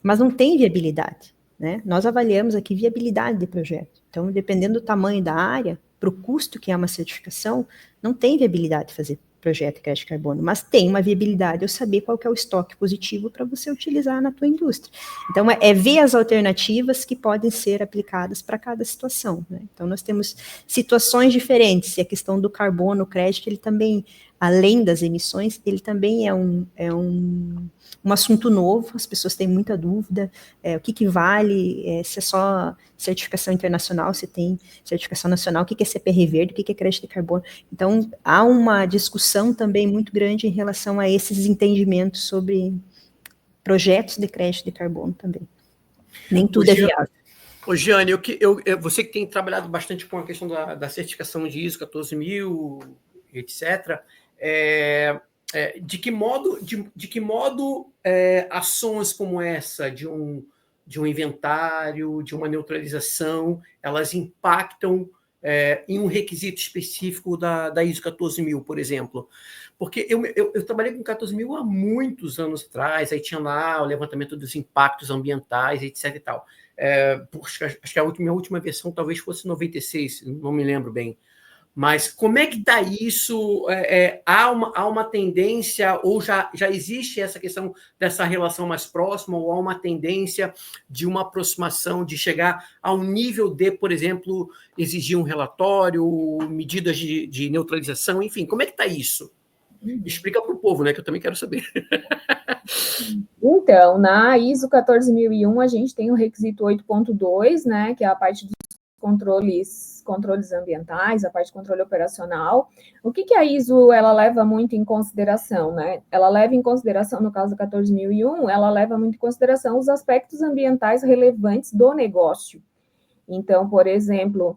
mas não tem viabilidade, né? Nós avaliamos aqui viabilidade de projeto. Então, dependendo do tamanho da área, para o custo que é uma certificação, não tem viabilidade de fazer projeto de crédito de carbono, mas tem uma viabilidade eu saber qual que é o estoque positivo para você utilizar na tua indústria. Então, é ver as alternativas que podem ser aplicadas para cada situação, né? Então, nós temos situações diferentes, e a questão do carbono, o crédito, ele também, além das emissões, ele também é um assunto novo, as pessoas têm muita dúvida, o que vale, se é só certificação internacional, se tem certificação nacional, o que é CPR verde, o que é crédito de carbono. Então, há uma discussão também muito grande em relação a esses entendimentos sobre projetos de crédito de carbono também. Nem tudo é viável. Ô, Giane, você que tem trabalhado bastante com a questão da certificação de ISO 14000, etc., de que modo ações como essa de um inventário, de uma neutralização, elas impactam em um requisito específico da ISO 14000, por exemplo? Porque eu trabalhei com 14000 há muitos anos atrás, aí tinha lá o levantamento dos impactos ambientais, etc. e tal. Acho que a minha última versão talvez fosse 96, não me lembro bem. Mas como é que está isso? Há uma tendência, ou já existe essa questão dessa relação mais próxima, ou há uma tendência de uma aproximação, de chegar a um nível de, por exemplo, exigir um relatório, medidas de neutralização, enfim, como é que está isso? Explica para o povo, né, que eu também quero saber. Então, na ISO 14001, a gente tem o requisito 8.2, né, que é a parte dos controles ambientais, a parte de controle operacional. O que a ISO ela leva muito em consideração, né? Ela leva em consideração, no caso do 14001, ela leva muito em consideração os aspectos ambientais relevantes do negócio. Então, por exemplo,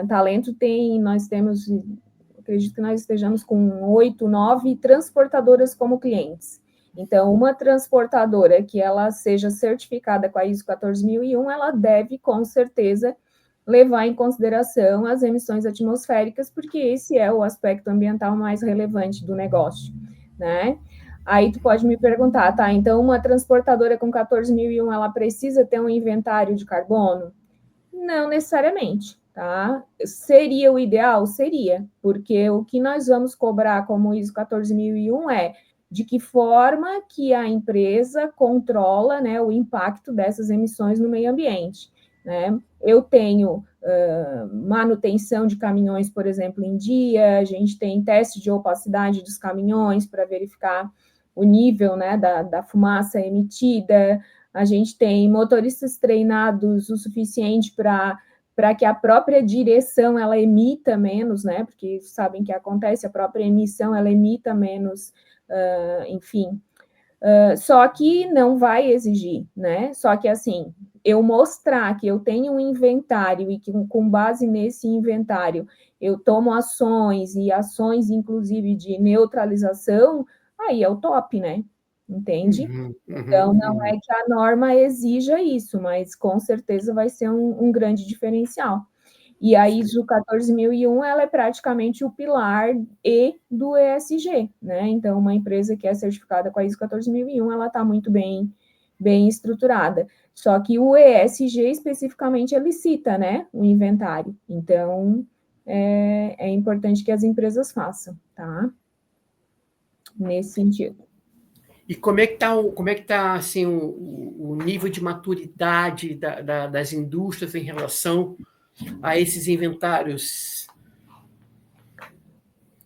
Talento nós temos, acredito que nós estejamos com 8, 9 transportadoras como clientes. Então, uma transportadora que ela seja certificada com a ISO 14001, ela deve, com certeza, levar em consideração as emissões atmosféricas, porque esse é o aspecto ambiental mais relevante do negócio, né? Aí tu pode me perguntar, tá, então uma transportadora com 14001, ela precisa ter um inventário de carbono? Não necessariamente, tá? Seria o ideal? Seria, porque o que nós vamos cobrar como ISO 14001 de que forma que a empresa controla, né, o impacto dessas emissões no meio ambiente, né? Eu tenho manutenção de caminhões, por exemplo, em dia, a gente tem teste de opacidade dos caminhões para verificar o nível, né, da fumaça emitida, a gente tem motoristas treinados o suficiente para que a própria direção ela emita menos, né, porque sabem que acontece, a própria emissão ela emita menos, enfim. Só que não vai exigir, né? Só que assim, eu mostrar que eu tenho um inventário e que com base nesse inventário eu tomo ações e ações, inclusive, de neutralização, aí é o top, né? Entende? Então, não é que a norma exija isso, mas com certeza vai ser um grande diferencial. E a ISO 14001, ela é praticamente o pilar do ESG, né? Então, uma empresa que é certificada com a ISO 14001, ela está muito bem estruturada. Só que o ESG, especificamente, ele cita, né, o inventário. Então, é importante que as empresas façam, tá? Nesse sentido. E como é que está assim, o nível de maturidade das indústrias em relação a esses inventários?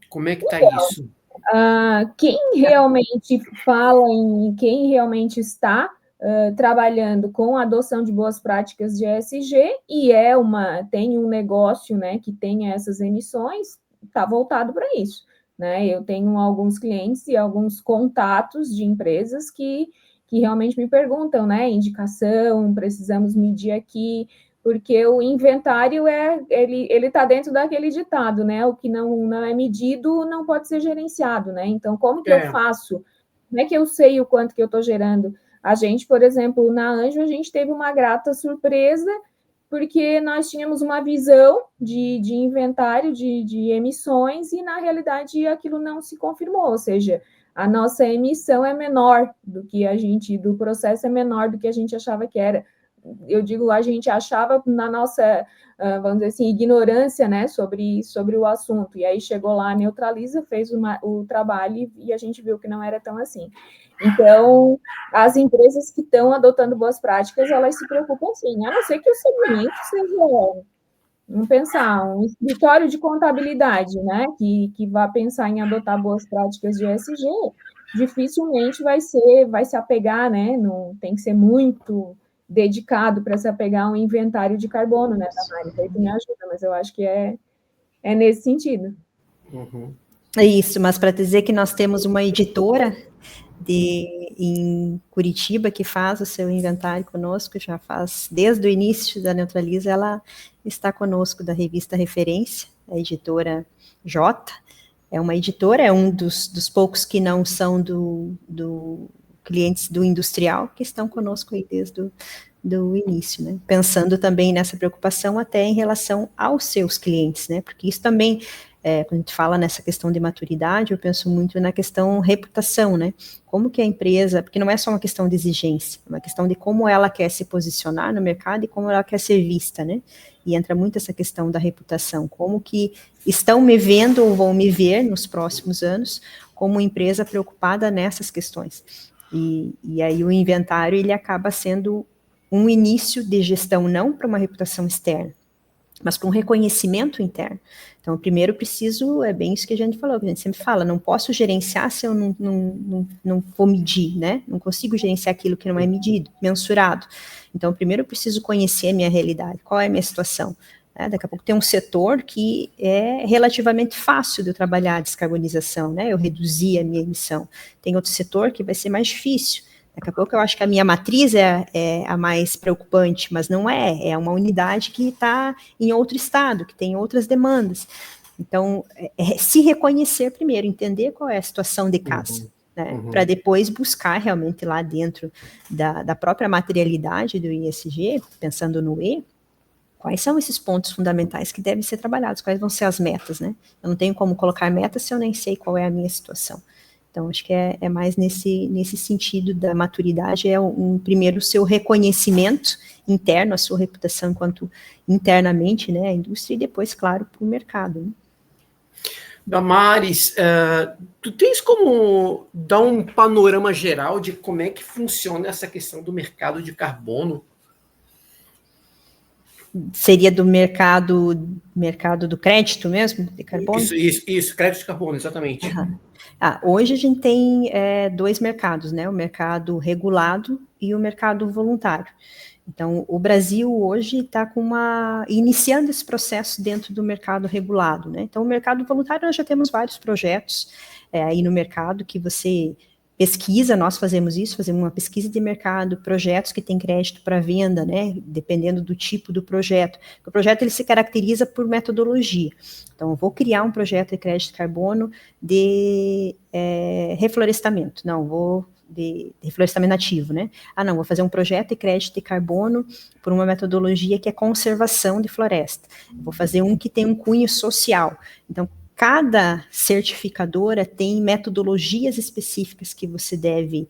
Como é que está isso? Quem realmente fala quem realmente está trabalhando com a adoção de boas práticas de ESG e tem um negócio, né, que tenha essas emissões, está voltado para isso, né? Eu tenho alguns clientes e alguns contatos de empresas que realmente me perguntam, né, indicação, precisamos medir aqui, porque o inventário ele está dentro daquele ditado, né? O que não é medido não pode ser gerenciado, né? Então, como que eu faço? Como é que eu sei o quanto que eu estou gerando? A gente, por exemplo, na Anjo, a gente teve uma grata surpresa, porque nós tínhamos uma visão de inventário de emissões e, na realidade, aquilo não se confirmou, ou seja, a nossa emissão é menor do processo é menor do que a gente achava que era. Eu digo, a gente achava na nossa, vamos dizer assim, ignorância, né, sobre o assunto, e aí chegou lá a Neutraliza, fez o trabalho e a gente viu que não era tão assim. Então, as empresas que estão adotando boas práticas, elas se preocupam sim, a não ser que o segmento seja, vamos pensar, um escritório de contabilidade, né, que vá pensar em adotar boas práticas de ESG, dificilmente vai se apegar, né, tem que ser muito dedicado para se apegar a um inventário de carbono, né, Damares? Aí tu me ajuda, mas eu acho que é nesse sentido. Uhum. É isso, mas para dizer que nós temos uma editora em Curitiba que faz o seu inventário conosco, já faz desde o início da Neutraliza, ela está conosco da revista Referência, a editora J. É uma editora, é um dos poucos que não são do clientes do industrial, que estão conosco aí desde do início, né? Pensando também nessa preocupação até em relação aos seus clientes, né? Porque isso também, quando a gente fala nessa questão de maturidade, eu penso muito na questão reputação, né? Como que a empresa, porque não é só uma questão de exigência, é uma questão de como ela quer se posicionar no mercado e como ela quer ser vista, né? E entra muito essa questão da reputação, como que estão me vendo ou vão me ver nos próximos anos como empresa preocupada nessas questões. E aí o inventário, ele acaba sendo um início de gestão, não para uma reputação externa, mas para um reconhecimento interno. Então, primeiro preciso, é bem isso que a gente falou, que a gente sempre fala, não posso gerenciar se eu não vou medir, né? Não consigo gerenciar aquilo que não é medido, mensurado. Então, primeiro eu preciso conhecer a minha realidade, qual é a minha situação. Daqui a pouco tem um setor que é relativamente fácil de eu trabalhar a descarbonização, né? Eu reduzir a minha emissão. Tem outro setor que vai ser mais difícil. Daqui a pouco eu acho que a minha matriz é a mais preocupante, mas não é. É uma unidade que está em outro estado, que tem outras demandas. Então, se reconhecer primeiro, entender qual é a situação de casa, né? Para depois buscar realmente lá dentro da própria materialidade do ESG, pensando no E, quais são esses pontos fundamentais que devem ser trabalhados, quais vão ser as metas, né? Eu não tenho como colocar metas se eu nem sei qual é a minha situação. Então, acho que é mais nesse sentido da maturidade, primeiro o seu reconhecimento interno, a sua reputação enquanto internamente, né, a indústria, e depois, claro, para o mercado. Né? Damares, tu tens como dar um panorama geral de como é que funciona essa questão do mercado de carbono? Seria do mercado do crédito mesmo, de carbono? Isso, crédito de carbono, exatamente. Uhum. Hoje a gente tem dois mercados, né? O mercado regulado e o mercado voluntário. Então, o Brasil hoje está iniciando esse processo dentro do mercado regulado, né? Então, o mercado voluntário, nós já temos vários projetos aí no mercado que você pesquisa, nós fazemos uma pesquisa de mercado, projetos que têm crédito para venda, né, dependendo do tipo do projeto. O projeto, ele se caracteriza por metodologia. Então, eu vou criar um projeto de crédito de carbono de reflorestamento, de reflorestamento nativo, né? Vou fazer um projeto de crédito de carbono por uma metodologia que é conservação de floresta. Vou fazer um que tem um cunho social. Então, cada certificadora tem metodologias específicas que você deve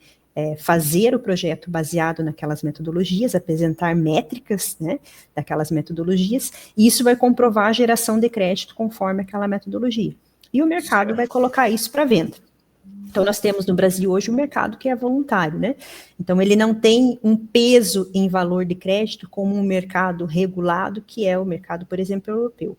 fazer o projeto baseado naquelas metodologias, apresentar métricas, né, daquelas metodologias, e isso vai comprovar a geração de crédito conforme aquela metodologia. E o mercado vai colocar isso para venda. Então, nós temos no Brasil hoje um mercado que é voluntário, né? Então, ele não tem um peso em valor de crédito como um mercado regulado, que é o mercado, por exemplo, europeu.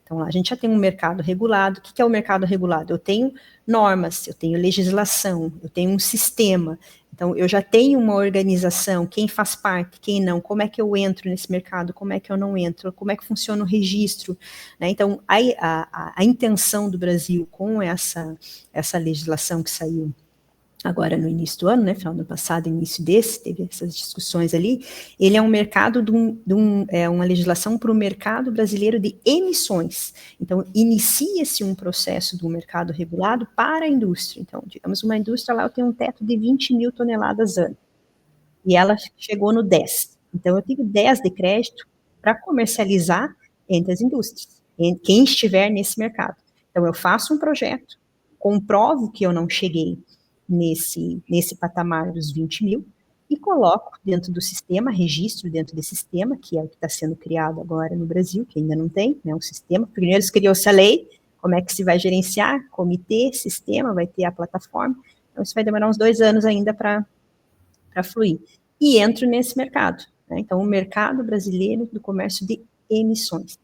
Então, lá a gente já tem um mercado regulado. O que é o mercado regulado? Eu tenho normas, eu tenho legislação, eu tenho um sistema. Então, eu já tenho uma organização, quem faz parte, quem não, como é que eu entro nesse mercado, como é que eu não entro, como é que funciona o registro, né? Então, a intenção do Brasil com essa legislação que saiu agora no início do ano, né, final do ano passado, início desse, teve essas discussões ali, ele é um mercado uma legislação para o mercado brasileiro de emissões. Então, inicia-se um processo do mercado regulado para a indústria. Então, digamos, uma indústria lá, eu tenho um teto de 20 mil toneladas ano, e ela chegou no 10. Então, eu tenho 10 de crédito para comercializar entre as indústrias, quem estiver nesse mercado. Então, eu faço um projeto, comprovo que eu não cheguei nesse patamar dos 20 mil, e coloco dentro do sistema, registro dentro desse sistema, que é o que está sendo criado agora no Brasil, que ainda não tem, né, um sistema. Primeiro criou-se a lei, como é que se vai gerenciar, comitê, sistema, vai ter a plataforma, então isso vai demorar uns 2 anos ainda para fluir. E entro nesse mercado, né, então o mercado brasileiro do comércio de emissões.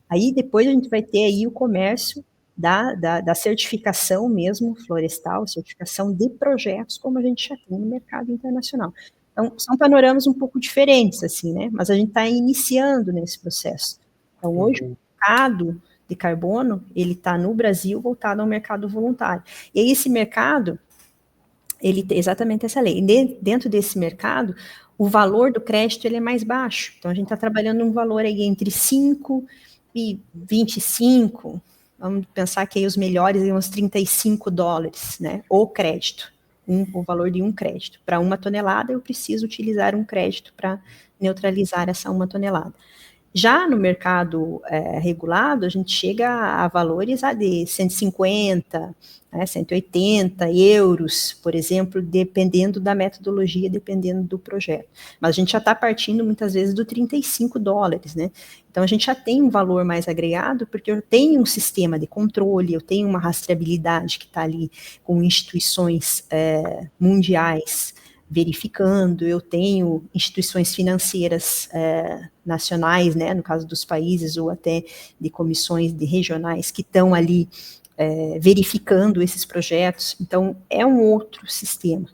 Aí depois a gente vai ter aí o comércio da certificação mesmo florestal, certificação de projetos, como a gente já tem no mercado internacional. Então, são panoramas um pouco diferentes, assim, né? Mas a gente está iniciando nesse processo. Então, hoje, o mercado de carbono, ele está no Brasil voltado ao mercado voluntário. E aí, esse mercado, ele tem exatamente essa lei. E dentro desse mercado, o valor do crédito, ele é mais baixo. Então, a gente está trabalhando um valor aí entre 5 e 25, vamos pensar que aí os melhores são uns $35, né, o crédito, o valor de um crédito. Para 1 tonelada, eu preciso utilizar um crédito para neutralizar essa 1 tonelada. Já no mercado regulado, a gente chega a valores de 150, 180 euros, por exemplo, dependendo da metodologia, dependendo do projeto. Mas a gente já está partindo muitas vezes do $35, né? Então a gente já tem um valor mais agregado, porque eu tenho um sistema de controle, eu tenho uma rastreabilidade que está ali com instituições mundiais verificando, eu tenho instituições financeiras nacionais, né, no caso dos países, ou até de comissões de regionais que estão ali verificando esses projetos. Então, é um outro sistema.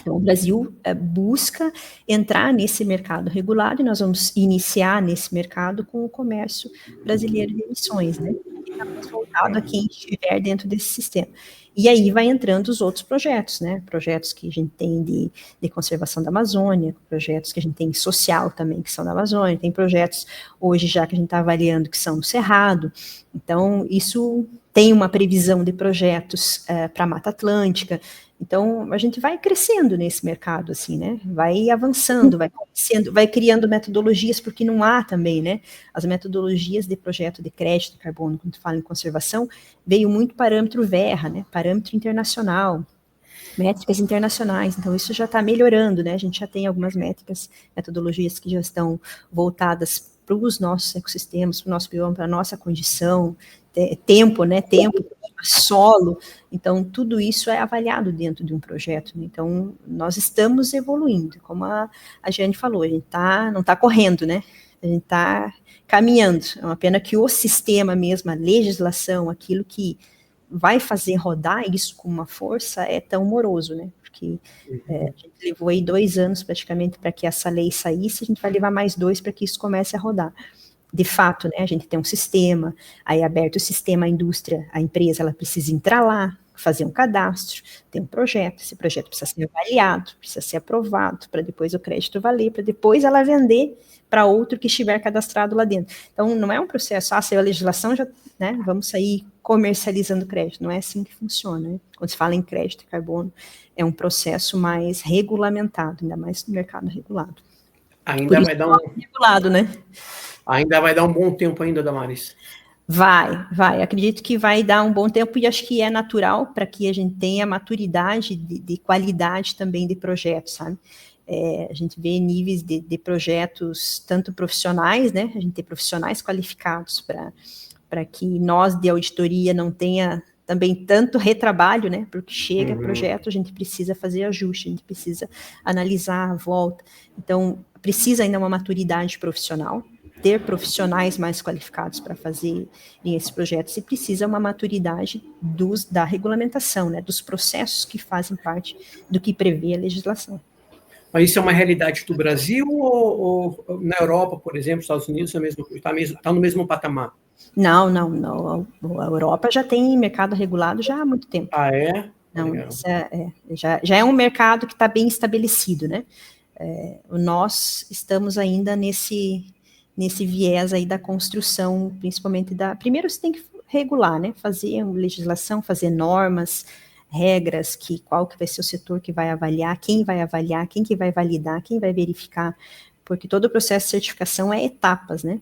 Então, o Brasil busca entrar nesse mercado regulado, e nós vamos iniciar nesse mercado com o comércio brasileiro de emissões, né, e estamos voltado a quem estiver dentro desse sistema. E aí vai entrando os outros projetos, né, projetos que a gente tem de conservação da Amazônia, projetos que a gente tem social também, que são da Amazônia, tem projetos hoje já que a gente está avaliando que são no Cerrado. Então, isso tem uma previsão de projetos para a Mata Atlântica. Então, a gente vai crescendo nesse mercado, assim, né, vai avançando, vai crescendo, vai criando metodologias, porque não há também, né, as metodologias de projeto de crédito de carbono, quando fala em conservação, veio muito parâmetro Verra, né, parâmetro internacional, métricas internacionais, então isso já está melhorando, né, a gente já tem algumas métricas, metodologias que já estão voltadas para os nossos ecossistemas, para o nosso bioma, para a nossa condição, tempo, né, tempo, solo, então tudo isso é avaliado dentro de um projeto, né? Então nós estamos evoluindo, como a Jane falou, a gente não está correndo, né, a gente está caminhando, é uma pena que o sistema mesmo, a legislação, aquilo que vai fazer rodar isso com uma força é tão moroso, né, porque a gente levou aí 2 anos praticamente para que essa lei saísse, a gente vai levar mais 2 para que isso comece a rodar. De fato, né, a gente tem um sistema, aí aberto o sistema, a indústria, a empresa, ela precisa entrar lá, fazer um cadastro, tem um projeto, esse projeto precisa ser avaliado, precisa ser aprovado, para depois o crédito valer, para depois ela vender para outro que estiver cadastrado lá dentro. Então, não é um processo, saiu a legislação, já, né, vamos sair comercializando crédito, não é assim que funciona, né? Quando se fala em crédito de carbono, é um processo mais regulamentado, ainda mais no mercado regulado. Ainda vai dar regulado, né? Ainda vai dar um bom tempo ainda, Damaris. Vai. Acredito que vai dar um bom tempo e acho que é natural para que a gente tenha maturidade de qualidade também de projetos, sabe? A gente vê níveis de projetos tanto profissionais, né? A gente tem profissionais qualificados para que nós de auditoria não tenha também tanto retrabalho, né? Porque chega projeto, a gente precisa fazer ajuste, a gente precisa analisar a volta. Então, precisa ainda uma maturidade profissional, ter profissionais mais qualificados para fazer esses projetos, e precisa uma maturidade da regulamentação, né? Dos processos que fazem parte do que prevê a legislação. Mas isso é uma realidade do Brasil ou na Europa, por exemplo, Estados Unidos, está no mesmo patamar? Não. A Europa já tem mercado regulado já há muito tempo. Ah, é? Não, já é um mercado que está bem estabelecido, né? Nós estamos ainda nesse viés aí da construção, principalmente primeiro você tem que regular, né? Fazer uma legislação, fazer normas, regras, qual que vai ser o setor que vai avaliar, quem que vai validar, quem vai verificar, porque todo o processo de certificação é etapas, né?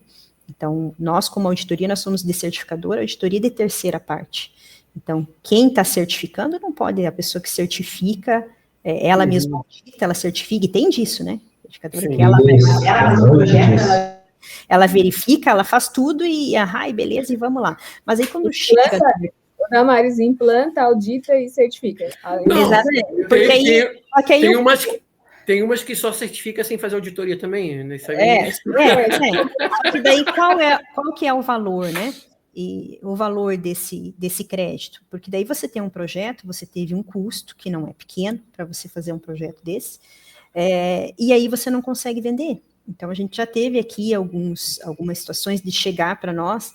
Então, nós como auditoria, nós somos de certificadora, auditoria de terceira parte. Então, quem está certificando não pode, a pessoa que certifica, ela mesma audita, ela certifica, e tem disso, né? Certificadora que ela verifica, ela faz tudo e, beleza, e vamos lá. Mas aí quando chega... Damares implanta, audita e certifica. Exatamente. Porque tem umas que só certifica sem fazer auditoria também, né? Isso aí Só que daí qual que é o valor, né? E o valor desse crédito? Porque daí você tem um projeto, você teve um custo que não é pequeno para você fazer um projeto desse, e aí você não consegue vender. Então a gente já teve aqui algumas situações de chegar para nós,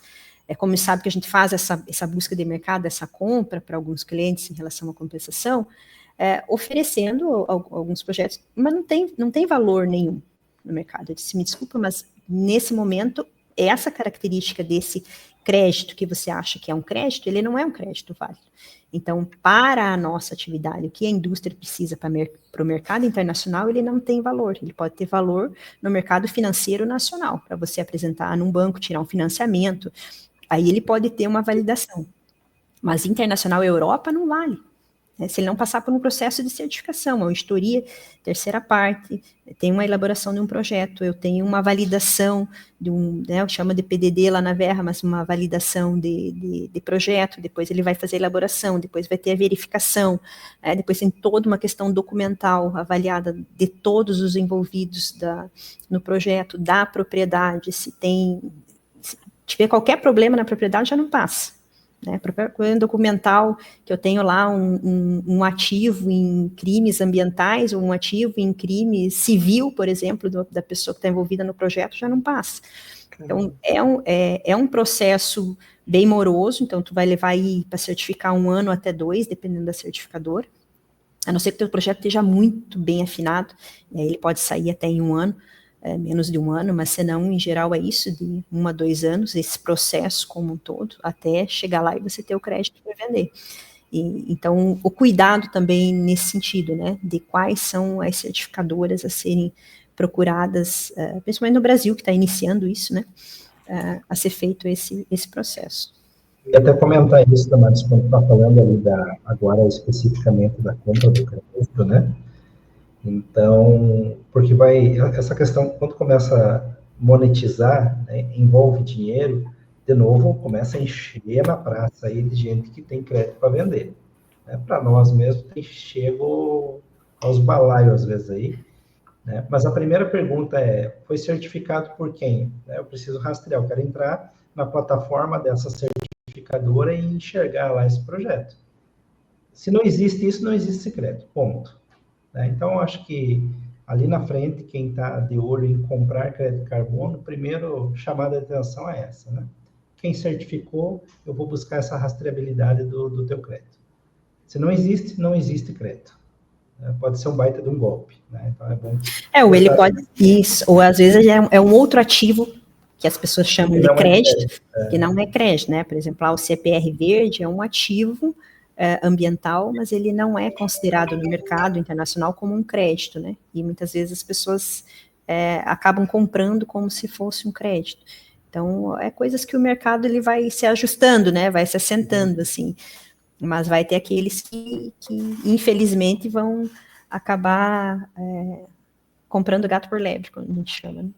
como sabe que a gente faz essa busca de mercado, essa compra para alguns clientes em relação à compensação, oferecendo alguns projetos, mas não tem valor nenhum no mercado. Eu disse, me desculpa, mas nesse momento, essa característica desse crédito que você acha que é um crédito, ele não é um crédito válido. Então, para a nossa atividade, o que a indústria precisa para o mercado internacional, ele não tem valor. Ele pode ter valor no mercado financeiro nacional, para você apresentar num banco, tirar um financiamento, aí ele pode ter uma validação. Mas internacional, Europa, não vale. Se ele não passar por um processo de certificação, uma auditoria, terceira parte, tem uma elaboração de um projeto, eu tenho uma validação de eu chamo de PDD lá na Verra, mas uma validação de projeto, depois ele vai fazer a elaboração, depois vai ter a verificação, depois tem toda uma questão documental avaliada de todos os envolvidos no projeto, da propriedade, se tiver qualquer problema na propriedade, já não passa. Né, documental que eu tenho lá um ativo em crimes ambientais ou um ativo em crime civil, por exemplo, da pessoa que está envolvida no projeto, já não passa. Então, é um processo bem moroso, então tu vai levar aí para certificar 1 ano até 2, dependendo da certificadora, a não ser que o teu projeto esteja muito bem afinado, ele pode sair até em 1 ano, menos de 1 ano, mas senão, em geral, é isso, de 1 a 2 anos, esse processo como um todo, até chegar lá e você ter o crédito para vender. Então, o cuidado também nesse sentido, né, de quais são as certificadoras a serem procuradas, principalmente no Brasil, que está iniciando isso, né, a ser feito esse processo. E até comentar isso, Damares, quando está falando ali agora especificamente da compra do crédito, né? Então, porque essa questão, quando começa a monetizar, né, envolve dinheiro, de novo, começa a encher na praça aí de gente que tem crédito para vender. Né? Para nós mesmos, tem chego aos balaios às vezes aí. Né? Mas a primeira pergunta foi certificado por quem? Eu preciso rastrear, eu quero entrar na plataforma dessa certificadora e enxergar lá esse projeto. Se não existe isso, não existe crédito, ponto. Então, acho que ali na frente, quem está de olho em comprar crédito de carbono, primeiro chamada de atenção é essa, né? Quem certificou, eu vou buscar essa rastreabilidade do teu crédito. Se não existe crédito. Pode ser um baita de um golpe, né? Então é bom. Ou ele pode isso, ou às vezes é um outro ativo que as pessoas chamam de crédito, que não é crédito, né? Por exemplo, o CPR verde é um ativo ambiental, mas ele não é considerado no mercado internacional como um crédito, né? E muitas vezes as pessoas acabam comprando como se fosse um crédito. Então, é coisas que o mercado ele vai se ajustando, né? Vai se assentando, assim. Mas vai ter aqueles que infelizmente, vão acabar comprando gato por lebre, como a gente chama, né?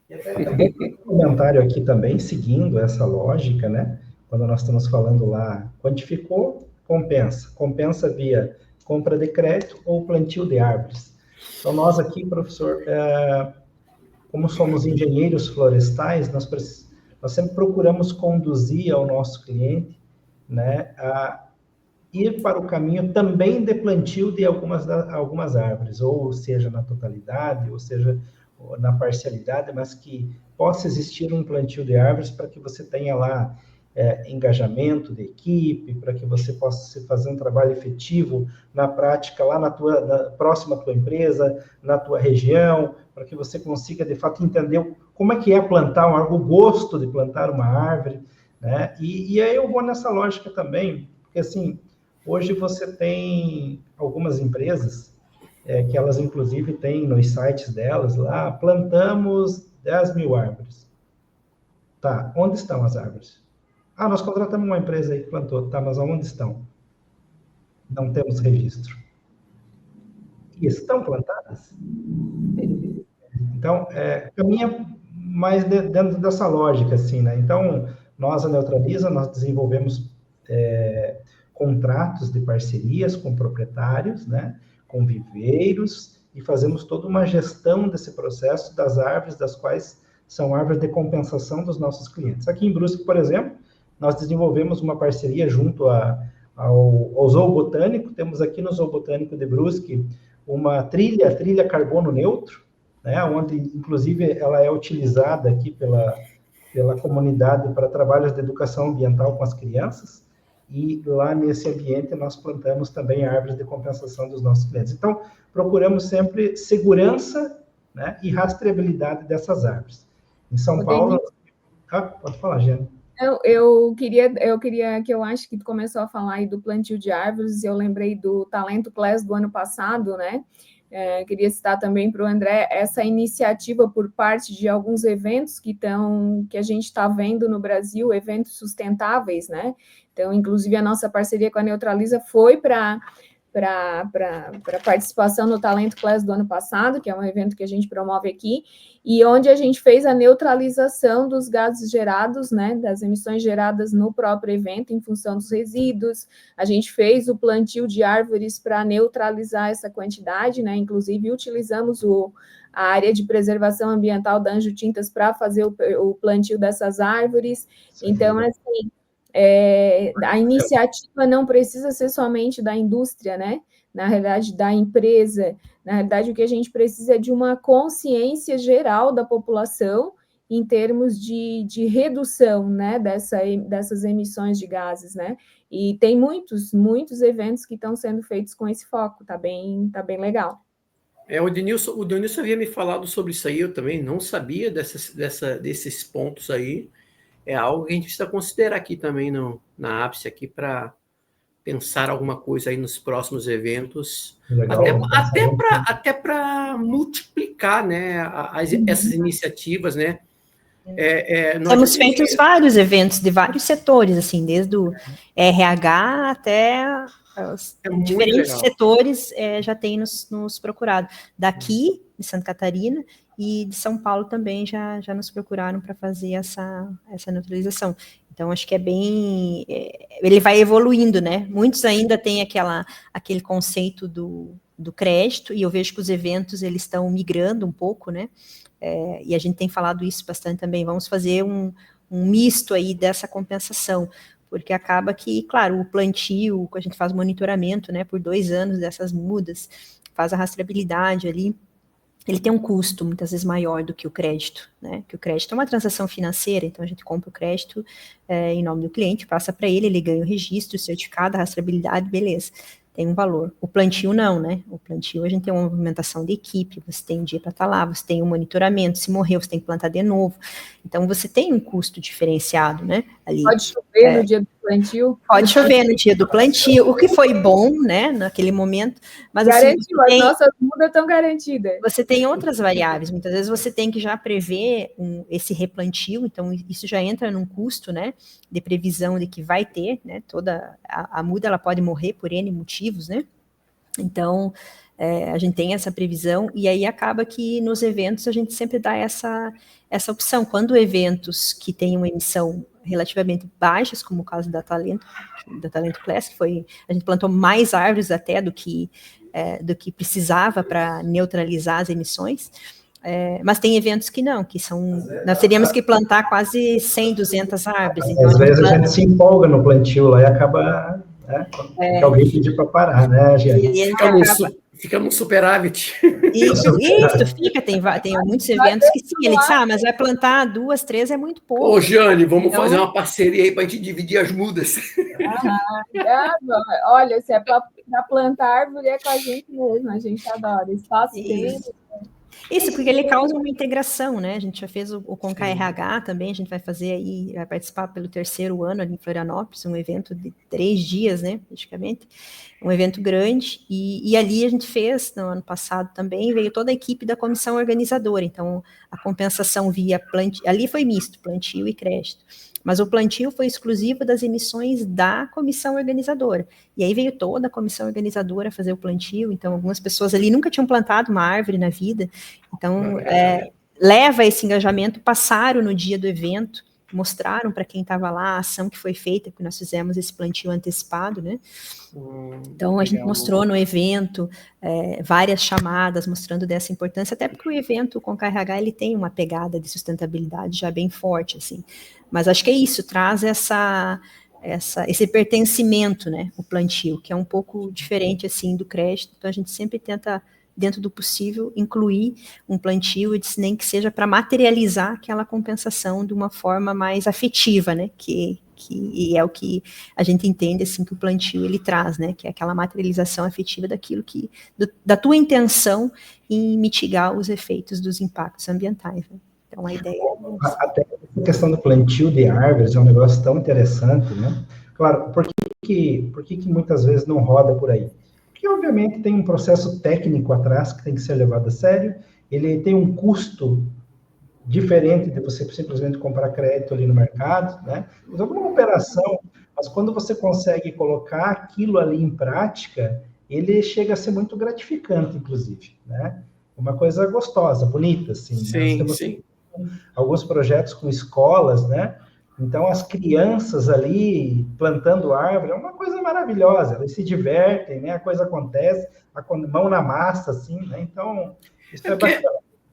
Um comentário aqui também, seguindo essa lógica, né? Quando nós estamos falando lá, quantificou, compensa. Compensa via compra de crédito ou plantio de árvores. Então, nós aqui, professor, como somos engenheiros florestais, nós sempre procuramos conduzir ao nosso cliente, né, a ir para o caminho também de plantio de algumas árvores, ou seja, na totalidade, ou seja, na parcialidade, mas que possa existir um plantio de árvores para que você tenha lá engajamento de equipe, para que você possa fazer um trabalho efetivo na prática, lá próxima à tua empresa, na tua região, para que você consiga, de fato, entender como é que é plantar uma árvore, o gosto de plantar uma árvore, né? E aí eu vou nessa lógica também, porque, assim, hoje você tem algumas empresas que elas, inclusive, têm nos sites delas lá, plantamos 10 mil árvores. Tá, onde estão as árvores? Ah, nós contratamos uma empresa aí que plantou. Tá, mas onde estão? Não temos registro. E estão plantadas? Então, caminha mais dentro dessa lógica, assim, né? Então, nós, a Neutraliza, nós desenvolvemos contratos de parcerias com proprietários, né? Com viveiros, e fazemos toda uma gestão desse processo das árvores, das quais são árvores de compensação dos nossos clientes. Aqui em Brusque, por exemplo, nós desenvolvemos uma parceria junto ao Zoo Botânico. Temos aqui no Zoo Botânico de Brusque uma trilha carbono neutro, né, onde, inclusive, ela é utilizada aqui pela comunidade para trabalhos de educação ambiental com as crianças, e lá nesse ambiente nós plantamos também árvores de compensação dos nossos clientes. Então, procuramos sempre segurança, né, e rastreabilidade dessas árvores. Em São Paulo... pode falar, Jane. Eu queria que eu acho que tu começou a falar aí do plantio de árvores, eu lembrei do Talento Class do ano passado, né? Queria citar também para o André essa iniciativa por parte de alguns eventos que a gente está vendo no Brasil, eventos sustentáveis, né? Então, inclusive, a nossa parceria com a Neutraliza foi para participação no Talento Class do ano passado, que é um evento que a gente promove aqui, e onde a gente fez a neutralização dos gases gerados, né, das emissões geradas no próprio evento, em função dos resíduos. A gente fez o plantio de árvores para neutralizar essa quantidade, né, inclusive utilizamos a área de preservação ambiental da Anjo Tintas para fazer o plantio dessas árvores. Sim. Então, assim... a iniciativa não precisa ser somente da indústria, né? Na realidade, da empresa. Na realidade, o que a gente precisa é de uma consciência geral da população em termos de redução, né, dessas emissões de gases, né? E tem muitos eventos que estão sendo feitos com esse foco, tá bem legal. O Denilson havia me falado sobre isso aí, eu também não sabia desses pontos aí. É algo que a gente precisa considerar aqui também na ápice aqui para pensar alguma coisa aí nos próximos eventos. Legal, até para multiplicar, né, essas iniciativas, né? Temos feito vários eventos de vários setores, assim, desde o RH até os diferentes setores já têm nos procurado. Daqui, de Santa Catarina, e de São Paulo também já nos procuraram para fazer essa neutralização. Então, acho que ele vai evoluindo, né? Muitos ainda têm aquele conceito do crédito, e eu vejo que os eventos, eles estão migrando um pouco, né? E a gente tem falado isso bastante também. Vamos fazer um misto aí dessa compensação, porque acaba que, claro, o plantio, a gente faz monitoramento, né, por 2 anos dessas mudas, faz a rastreabilidade ali, ele tem um custo muitas vezes maior do que o crédito, né? Que o crédito é uma transação financeira, então a gente compra o crédito em nome do cliente, passa para ele ganha o registro, o certificado, a rastreabilidade, beleza, tem um valor. O plantio não, né? O plantio a gente tem uma movimentação de equipe, você tem um dia para estar lá, você tem um monitoramento, se morrer você tem que plantar de novo, então você tem um custo diferenciado, né? Ali, pode chover no dia do plantio. Pode chover no dia do plantio, o que foi bom, né, naquele momento, mas Garantiu, assim, as nossas mudas estão garantidas. você tem outras variáveis, muitas vezes você tem que já prever esse replantio, então isso já entra num custo, né, de previsão de que vai ter, né, toda a muda ela pode morrer por N motivos, né, então a gente tem essa previsão, e aí acaba que nos eventos a gente sempre dá essa opção, quando eventos que têm uma emissão relativamente baixas, como o caso da Talento Classic, a gente plantou mais árvores até do que precisava para neutralizar as emissões, mas tem eventos que não, nós teríamos que plantar quase 100, 200 árvores. Então Às vezes a gente se empolga no plantio lá e acaba, né, que alguém pedir para parar, né, gente? Fica no superávit. Isso, fica, tem muitos eventos que sim, ele diz, mas vai plantar 2, 3 é muito pouco. Ô, Jane, vamos fazer uma parceria aí para a gente dividir as mudas. Olha, se é para plantar árvore, é com a gente mesmo, a gente adora. Espaço tem. Isso, porque ele causa uma integração, né? A gente já fez o Conca RH também, a gente vai fazer aí, vai participar pelo 3º ano ali em Florianópolis, um evento de 3 dias, né, praticamente, um evento grande, e ali a gente fez, no ano passado também, veio toda a equipe da comissão organizadora, então a compensação via plantio, ali foi misto, plantio e crédito, mas o plantio foi exclusivo das emissões da comissão organizadora, e aí veio toda a comissão organizadora fazer o plantio, então algumas pessoas ali nunca tinham plantado uma árvore na vida, então leva esse engajamento, passaram no dia do evento, mostraram para quem estava lá a ação que foi feita, porque nós fizemos esse plantio antecipado, né? Então a gente mostrou no evento várias chamadas mostrando dessa importância, até porque o evento com o KRH ele tem uma pegada de sustentabilidade já bem forte, assim. Mas acho que é isso, traz esse pertencimento, né? O plantio, que é um pouco diferente assim do crédito. Então a gente sempre tenta, dentro do possível, incluir um plantio, nem que seja para materializar aquela compensação de uma forma mais afetiva, né, que é o que a gente entende, assim, que o plantio ele traz, né, que é aquela materialização afetiva daquilo da tua intenção em mitigar os efeitos dos impactos ambientais, né? Então, a ideia é isso. Até a questão do plantio de árvores é um negócio tão interessante, né? Claro, por que muitas vezes não roda por aí? Porque, obviamente, tem um processo técnico atrás que tem que ser levado a sério, ele tem um custo diferente de você simplesmente comprar crédito ali no mercado, né? Então, uma operação, mas quando você consegue colocar aquilo ali em prática, ele chega a ser muito gratificante, inclusive, né? Uma coisa gostosa, bonita, assim. Sim, né? sim. Alguns projetos com escolas, né? Então, as crianças ali plantando árvore é uma coisa maravilhosa, elas se divertem, né? A coisa acontece, a mão na massa, assim, né? Então, isso é bacana.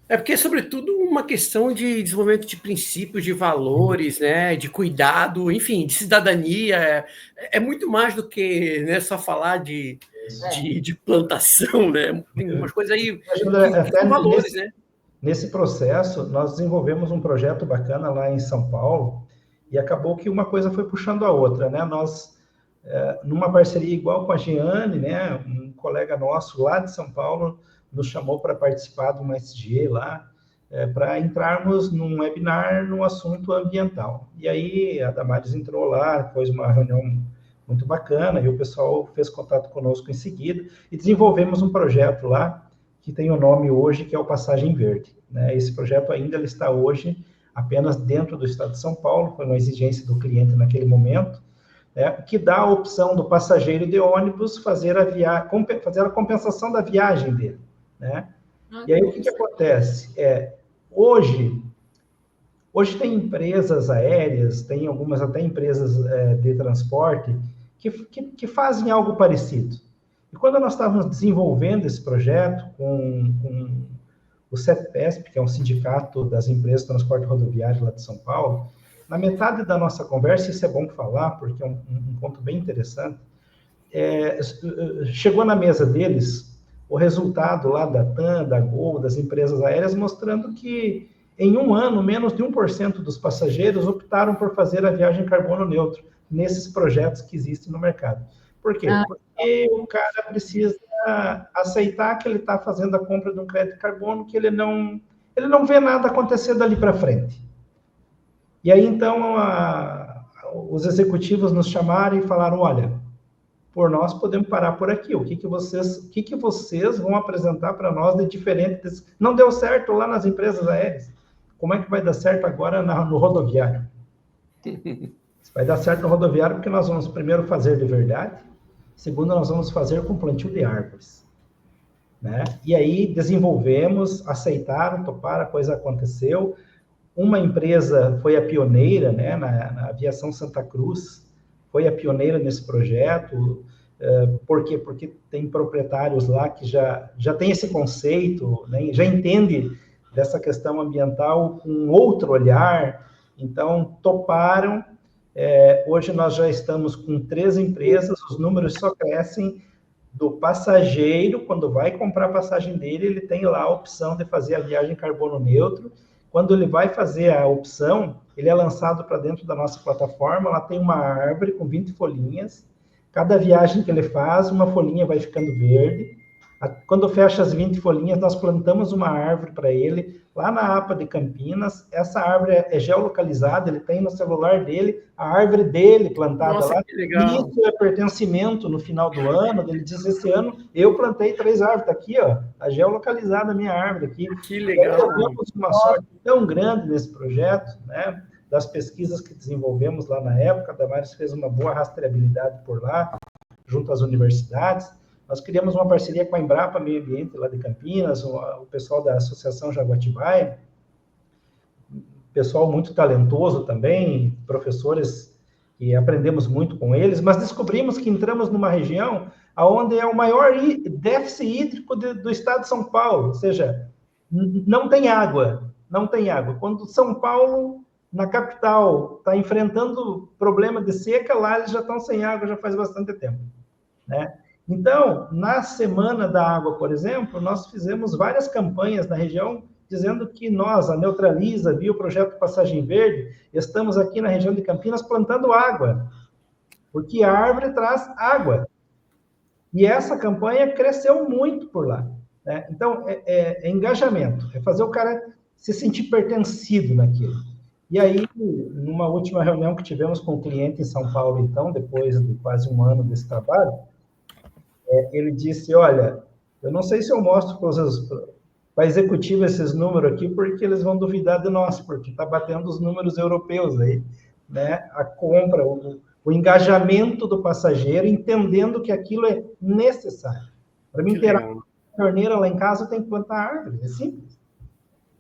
É porque é, sobretudo, uma questão de desenvolvimento de princípios, de valores, né? De cuidado, enfim, de cidadania. É muito mais do que, né, só falar de plantação, né? Tem umas coisas aí que são valores, né? Nesse processo, nós desenvolvemos um projeto bacana lá em São Paulo, e acabou que uma coisa foi puxando a outra, né? Nós, numa parceria igual com a Giane, né? Um colega nosso lá de São Paulo nos chamou para participar de uma SG lá, para entrarmos num webinar no assunto ambiental. E aí a Damares entrou lá, foi uma reunião muito bacana, e o pessoal fez contato conosco em seguida, e desenvolvemos um projeto lá, que tem o nome hoje, que é o Passagem Verde, né? Esse projeto ainda ele está hoje apenas dentro do estado de São Paulo, foi uma exigência do cliente naquele momento, que dá a opção do passageiro de ônibus fazer a compensação da viagem dele, né? E aí o que acontece? Hoje tem empresas aéreas, tem algumas até empresas de transporte que fazem algo parecido. E quando nós estávamos desenvolvendo esse projeto com o CETPESP, que é um sindicato das empresas de transporte rodoviário lá de São Paulo, na metade da nossa conversa, isso é bom falar, porque é um ponto bem interessante, chegou na mesa deles o resultado lá da TAM, da Gol, das empresas aéreas, mostrando que em um ano, menos de 1% dos passageiros optaram por fazer a viagem carbono neutro nesses projetos que existem no mercado. Por quê? Porque o cara precisa aceitar que ele está fazendo a compra de um crédito de carbono, que ele não vê nada acontecer dali para frente. E aí, então, os executivos nos chamaram e falaram, olha, por nós podemos parar por aqui, o que vocês vão apresentar para nós de diferente desse... Não deu certo lá nas empresas aéreas, como é que vai dar certo agora no rodoviário? Vai dar certo no rodoviário porque nós vamos primeiro fazer de verdade, segundo nós vamos fazer com plantio de árvores. Né? E aí desenvolvemos, aceitaram, toparam, a coisa aconteceu. Uma empresa foi a pioneira, né, na Aviação Santa Cruz, foi a pioneira nesse projeto. Por quê? Porque tem proprietários lá que já tem esse conceito, né, já entende dessa questão ambiental com outro olhar, então toparam. Hoje nós já estamos com 3 empresas, os números só crescem. Do passageiro, quando vai comprar a passagem dele, ele tem lá a opção de fazer a viagem carbono neutro. Quando ele vai fazer a opção, ele é lançado para dentro da nossa plataforma, lá tem uma árvore com 20 folhinhas. Cada viagem que ele faz, uma folhinha vai ficando verde. Quando fecha as 20 folhinhas, nós plantamos uma árvore para ele, lá na APA de Campinas. Essa árvore é geolocalizada, ele tem no celular dele, a árvore dele plantada. Nossa, lá. Que legal. E isso é pertencimento no final do ano. Ele diz, esse ano eu plantei 3 árvores, está aqui, ó, está geolocalizada a minha árvore aqui. Que legal. Nós tivemos uma sorte tão grande nesse projeto, né, das pesquisas que desenvolvemos lá na época. A Damares fez uma boa rastreabilidade por lá, junto às universidades. Nós criamos uma parceria com a Embrapa Meio Ambiente, lá de Campinas, o pessoal da Associação Jaguatibaia, pessoal muito talentoso também, professores que aprendemos muito com eles, mas descobrimos que entramos numa região onde é o maior déficit hídrico do estado de São Paulo, ou seja, não tem água. Quando São Paulo, na capital, está enfrentando problema de seca, lá eles já estão sem água já faz bastante tempo, né? Então, na Semana da Água, por exemplo, nós fizemos várias campanhas na região dizendo que nós, a Neutraliza, via o projeto Passagem Verde, estamos aqui na região de Campinas plantando água, porque a árvore traz água. E essa campanha cresceu muito por lá, né? Então, é engajamento, é fazer o cara se sentir pertencido naquilo. E aí, numa última reunião que tivemos com o cliente em São Paulo, então, depois de quase um ano desse trabalho, ele disse, olha, eu não sei se eu mostro para a executiva esses números aqui, porque eles vão duvidar de nós, porque está batendo os números europeus aí, né? A compra, o engajamento do passageiro, entendendo que aquilo é necessário. Para mim ter a torneira lá em casa, eu tenho que plantar árvore, é simples.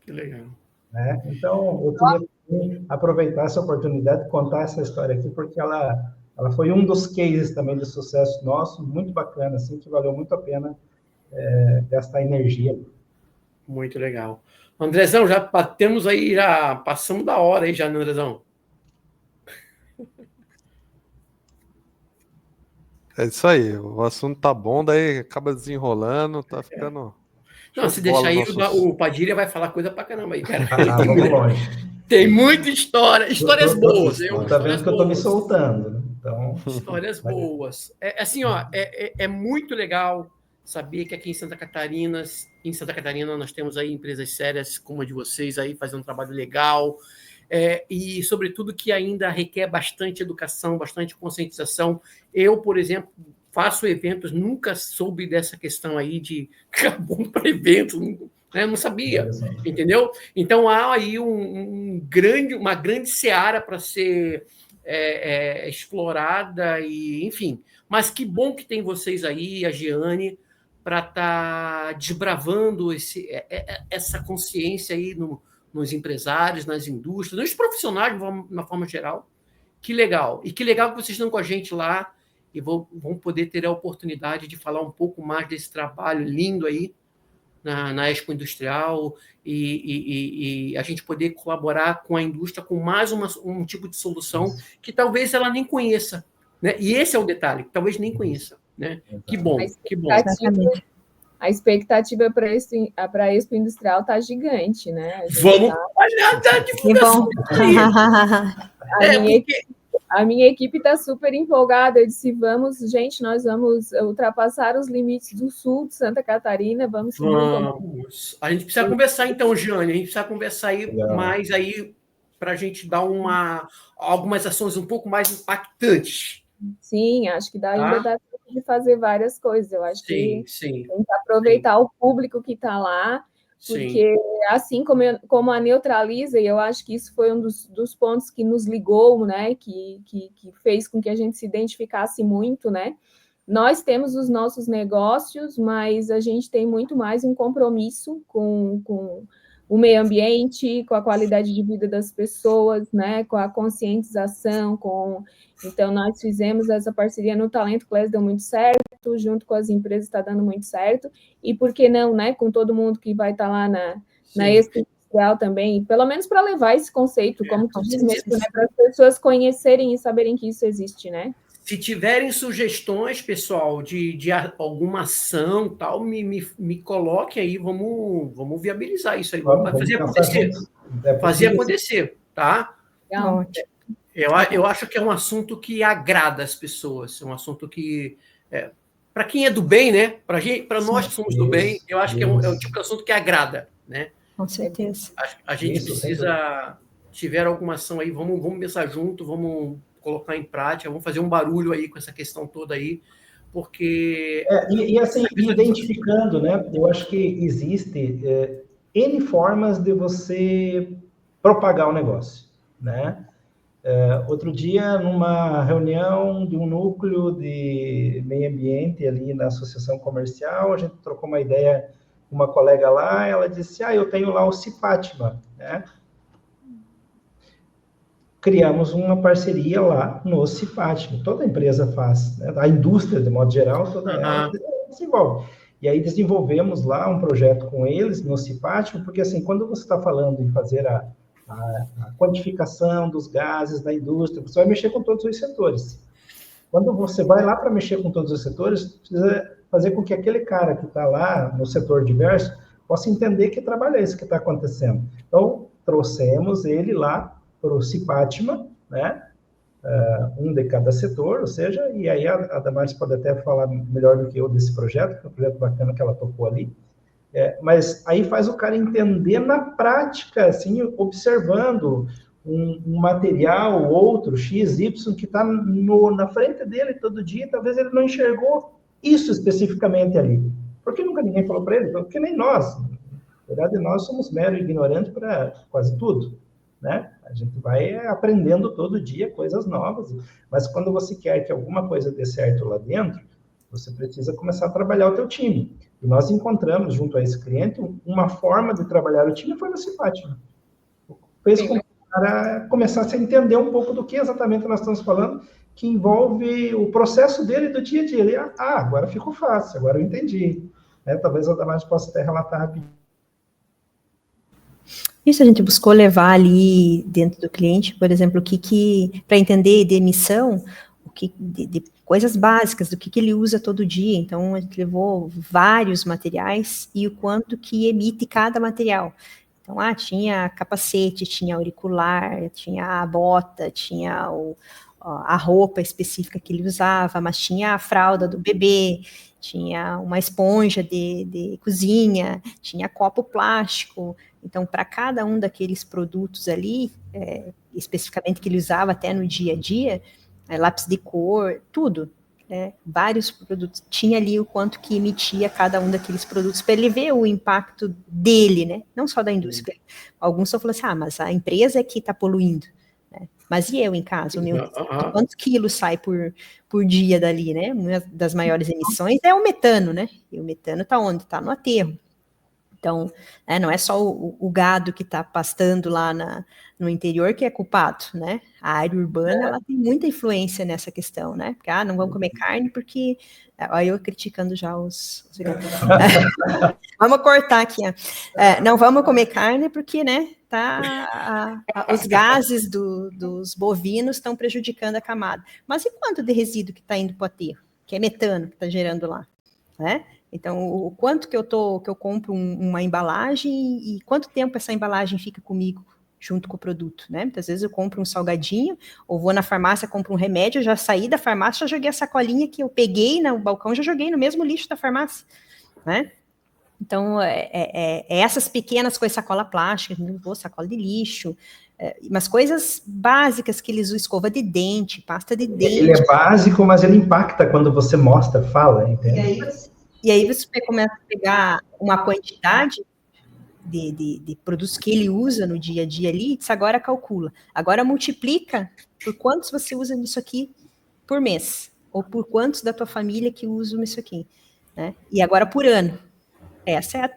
Que legal. Né? Então, eu queria aproveitar essa oportunidade de contar essa história aqui, porque ela foi um dos cases também de sucesso nosso, muito bacana, assim, que valeu muito a pena gastar energia. Muito legal. Andrezão, já batemos aí, já passamos da hora aí já, né, Andrezão? É isso aí, o assunto tá bom, daí acaba desenrolando, tá ficando... Não, se deixar aí, o Padilha vai falar coisa pra caramba aí, cara. Vamos longe. Tem muita história, histórias boas. Tá vendo que eu tô me soltando, né? Então... Histórias boas. Assim, ó, é muito legal saber que aqui em Santa Catarina, nós temos aí empresas sérias como a de vocês aí, fazendo um trabalho legal, e, sobretudo, que ainda requer bastante educação, bastante conscientização. Eu, por exemplo, faço eventos, nunca soube dessa questão aí de carbono para eventos, né? Não sabia, entendeu? Então, há aí uma grande seara para ser explorada, e, enfim. Mas que bom que tem vocês aí, a Giane, para estar desbravando essa consciência aí nos empresários, nas indústrias, nos profissionais, de uma forma geral. Que legal. E que legal que vocês estão com a gente lá e vão poder ter a oportunidade de falar um pouco mais desse trabalho lindo aí na Expo Industrial e a gente poder colaborar com a indústria com mais um tipo de solução que talvez ela nem conheça, né? E esse é o detalhe, que talvez nem conheça, né? Que bom, que bom. A expectativa para a Expo Industrial está gigante, né? Vamos trabalhar da divulgação. A minha equipe está super empolgada. Eu disse, nós vamos ultrapassar os limites do sul de Santa Catarina. Vamos. A gente precisa conversar, então, Giane. A gente precisa conversar aí mais aí para a gente dar algumas ações um pouco mais impactantes. Sim, acho que ainda dá tempo de fazer várias coisas. Eu acho que sim. tem que aproveitar o público que está lá, porque assim como a Neutraliza, e eu acho que isso foi um dos pontos que nos ligou, né, que fez com que a gente se identificasse muito, né? Nós temos os nossos negócios, mas a gente tem muito mais um compromisso com o meio ambiente, com a qualidade de vida das pessoas, né, com a conscientização, Então, nós fizemos essa parceria no Talento Class, deu muito certo, junto com as empresas está dando muito certo, e por que não, né, com todo mundo que vai estar lá na Expo Industrial também, pelo menos para levar esse conceito, como tu diz mesmo, né, para as pessoas conhecerem e saberem que isso existe, né? Se tiverem sugestões, pessoal, de alguma ação, tal, me coloque aí, vamos viabilizar isso aí, vamos fazer acontecer. Fazer acontecer, tá? Ótimo. Eu acho que é um assunto que agrada as pessoas, é um assunto que, para quem é do bem, né? Para nós que somos do bem, eu acho que é um tipo de assunto que agrada, né? Com certeza. A gente precisa, tiver alguma ação aí, vamos pensar junto, vamos colocar em prática, vamos fazer um barulho aí com essa questão toda aí, porque... assim, identificando, né? Eu acho que existe N formas de você propagar o negócio, né? Outro dia, numa reunião de um núcleo de meio ambiente ali na associação comercial, a gente trocou uma ideia com uma colega lá, ela disse, eu tenho lá o Cipatma, né? Criamos uma parceria lá no Cipatma. Toda empresa faz, né? A indústria, de modo geral, toda ela se envolve. E aí desenvolvemos lá um projeto com eles no Cipatma, porque assim, quando você está falando em fazer a quantificação dos gases da indústria, você vai mexer com todos os setores. Quando você vai lá para mexer com todos os setores, precisa fazer com que aquele cara que está lá no setor diverso possa entender que trabalho é esse que está acontecendo. Então, trouxemos ele lá para o Cipatma, né? Um de cada setor, ou seja, e aí a Damares pode até falar melhor do que eu desse projeto, que é um projeto bacana que ela tocou ali. Mas aí faz o cara entender na prática, assim, observando um material, outro, X, Y, que está na frente dele todo dia, talvez ele não enxergou isso especificamente ali. Porque nunca ninguém falou para ele? Porque nem nós. Na verdade, nós somos mero ignorantes para quase tudo, né? A gente vai aprendendo todo dia coisas novas, mas quando você quer que alguma coisa dê certo lá dentro, você precisa começar a trabalhar o teu time. E nós encontramos, junto a esse cliente, uma forma de trabalhar o time, foi no Cipatma. Fez com que o cara começasse a entender um pouco do que exatamente nós estamos falando, que envolve o processo dele do dia a dia. Ele, agora ficou fácil, agora eu entendi. Talvez a Damares possa até relatar rapidinho. Isso a gente buscou levar ali dentro do cliente, por exemplo, para entender de emissão, de coisas básicas, do que ele usa todo dia. Então, a gente levou vários materiais e o quanto que emite cada material. Então, tinha capacete, tinha auricular, tinha a bota, tinha a roupa específica que ele usava, mas tinha a fralda do bebê, tinha uma esponja de cozinha, tinha copo plástico. Então, para cada um daqueles produtos ali, especificamente que ele usava até no dia a dia, lápis de cor, tudo, vários produtos, tinha ali o quanto que emitia cada um daqueles produtos, para ele ver o impacto dele, né? Não só da indústria. Alguns só falam assim, mas a empresa é que está poluindo, né? Mas e eu em casa? Quantos quilos sai por dia dali, né? Uma das maiores emissões é o metano, né? E o metano está onde? Está no aterro. Então, não é só o gado que está pastando lá no interior que é culpado, né? A área urbana, ela tem muita influência nessa questão, né? Porque, não vamos comer carne porque... Olha eu criticando já os vamos cortar aqui, não vamos comer carne porque, né, os gases dos bovinos estão prejudicando a camada. Mas e quanto de resíduo que está indo para o aterro? Que é metano que está gerando lá, né? Então, o quanto que eu compro uma embalagem e quanto tempo essa embalagem fica comigo junto com o produto, né? Muitas vezes eu compro um salgadinho ou vou na farmácia, compro um remédio, já saí da farmácia, já joguei a sacolinha que eu peguei no balcão, já joguei no mesmo lixo da farmácia, né? Então, essas pequenas coisas, sacola plástica, sacola de lixo, umas coisas básicas que eles usam, escova de dente, pasta de dente. Ele é básico, mas ele impacta quando você mostra, fala, entende? E aí você começa a pegar uma quantidade de produtos que ele usa no dia a dia ali, isso agora calcula. Agora multiplica por quantos você usa nisso aqui por mês, ou por quantos da tua família que usam isso aqui, né? E agora por ano. Essa é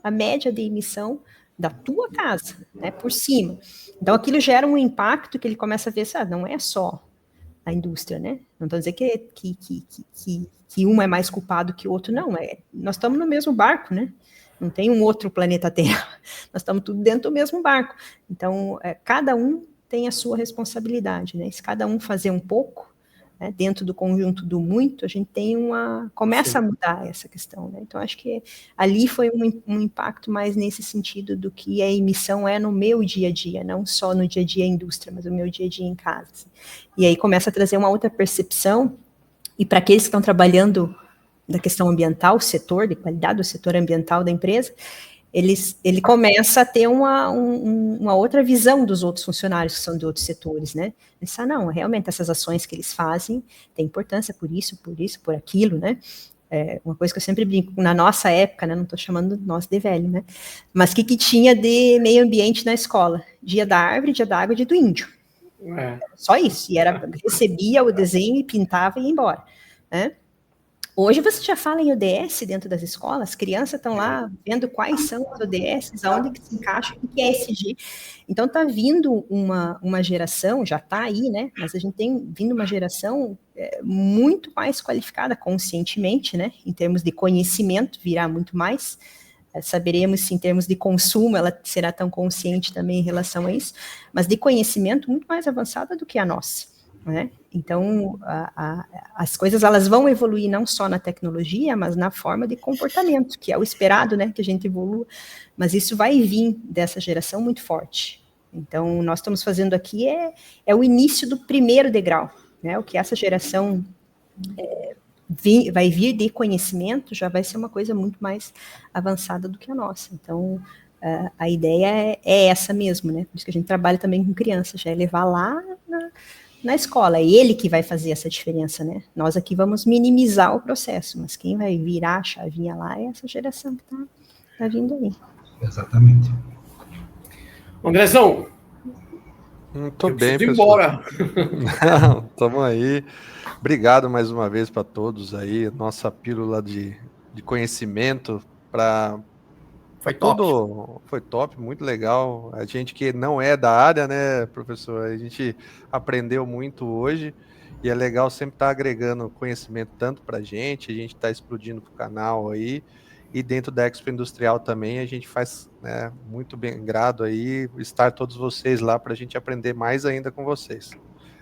a média de emissão da tua casa, né, por cima. Então, aquilo gera um impacto que ele começa a ver, sabe, não é só a indústria, né? Não estou dizendo que um é mais culpado que o outro, não. Nós estamos no mesmo barco, né? Não tem um outro planeta Terra. Nós estamos tudo dentro do mesmo barco. Então, cada um tem a sua responsabilidade, né? Se cada um fazer um pouco, né, dentro do conjunto do muito, a gente tem começa a mudar essa questão, né? Então, acho que ali foi um impacto mais nesse sentido do que a emissão é no meu dia a dia, não só no dia a dia indústria, mas no meu dia a dia em casa. Assim. E aí começa a trazer uma outra percepção, e para aqueles que estão trabalhando da questão ambiental, o setor de qualidade do setor ambiental da empresa, ele começa a ter uma outra visão dos outros funcionários que são de outros setores, né? Pensar, não, realmente essas ações que eles fazem têm importância por isso, por aquilo, né? Uma coisa que eu sempre brinco, na nossa época, né? Não estou chamando nós de velho, né? Mas o que tinha de meio ambiente na escola? Dia da árvore, dia da água, dia do índio. Só isso. E recebia o desenho e pintava e ia embora, né? Hoje você já fala em ODS dentro das escolas, as crianças estão lá vendo quais são os ODS, aonde que se encaixa, o que é ESG. Então está vindo uma geração, já está aí, né? Mas a gente tem vindo uma geração muito mais qualificada conscientemente, né? Em termos de conhecimento, virá muito mais. Saberemos se em termos de consumo ela será tão consciente também em relação a isso, mas de conhecimento muito mais avançada do que a nossa. Né? Então, as coisas elas vão evoluir não só na tecnologia, mas na forma de comportamento, que é o esperado, né, que a gente evolua, mas isso vai vir dessa geração muito forte. Então, nós estamos fazendo aqui é o início do primeiro degrau, né? O que essa geração vai vir de conhecimento já vai ser uma coisa muito mais avançada do que a nossa. Então, a ideia é essa mesmo, né? Por isso que a gente trabalha também com crianças, já é levar lá na escola, é ele que vai fazer essa diferença, né? Nós aqui vamos minimizar o processo, mas quem vai virar a chavinha lá é essa geração que tá vindo aí. Exatamente. Andrezão, Tô bem, pessoal. Embora. Não, estamos aí. Obrigado mais uma vez para todos aí. Nossa pílula de conhecimento para Foi top. tudo. Foi top, muito legal. A gente que não é da área, né, professor? A gente aprendeu muito hoje e é legal sempre estar agregando conhecimento tanto para a gente está explodindo para o canal aí. E dentro da Expo Industrial também a gente faz, né, muito bem grado aí estar todos vocês lá para a gente aprender mais ainda com vocês.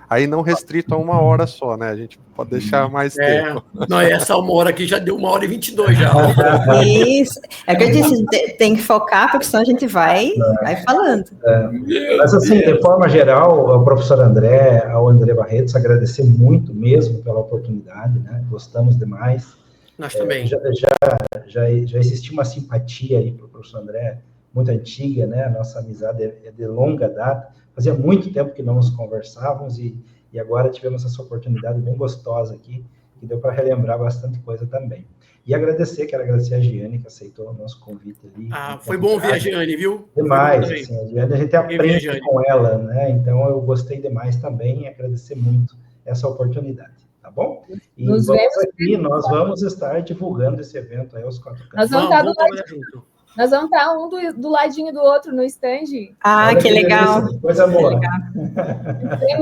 Aí não restrito a 1 hora só, né? A gente pode deixar mais tempo. Não, essa 1 hora aqui já deu 1h22 já. Isso. É que eu disse, tem que focar, porque senão a gente vai falando. Mas assim, de forma geral, ao professor André, ao André Barretos, agradecer muito mesmo pela oportunidade, né? Gostamos demais. Nós também. Já existia uma simpatia aí para o professor André, muito antiga, né? A nossa amizade é de longa data. Fazia muito tempo que não nos conversávamos e agora tivemos essa oportunidade bem gostosa aqui, que deu para relembrar bastante coisa também. E quero agradecer a Giane, que aceitou o nosso convite ali. Foi bom ver a Giane, viu? Demais, assim, a Giane, a gente aprende com ela, né? Então, eu gostei demais também e agradecer muito essa oportunidade, tá bom? E nós vamos estar divulgando esse evento aí aos 4 cantos. Nós vamos estar um do ladinho do outro no stand. Olha que legal. Coisa boa. Legal.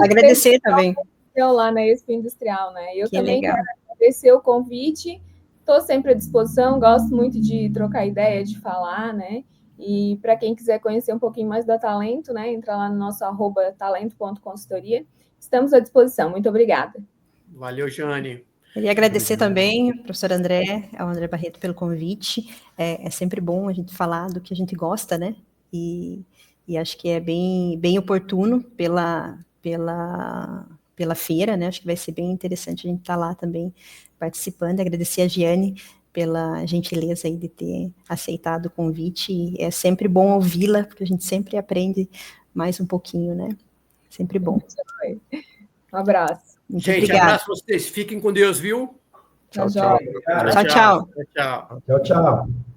Agradecer também. Lá na Expo Industrial, né? Eu que também legal. quero agradecer o convite. Estou sempre à disposição, gosto muito de trocar ideia, de falar, né? E para quem quiser conhecer um pouquinho mais da Talento, né? Entra lá no nosso @talento.consultoria. Estamos à disposição. Muito obrigada. Valeu, Giane. Queria agradecer também ao professor André, ao André Barreto pelo convite. É sempre bom a gente falar do que a gente gosta, né? E acho que é bem oportuno pela feira, né? Acho que vai ser bem interessante a gente estar lá também participando. Agradecer a Giane pela gentileza aí de ter aceitado o convite. E é sempre bom ouvi-la, porque a gente sempre aprende mais um pouquinho, né? Sempre bom. Um abraço. Muito Gente, obrigada. abraço a vocês. Fiquem com Deus, viu? Tchau, Tchau, tchau. Tchau, tchau. Tchau. Tchau, tchau.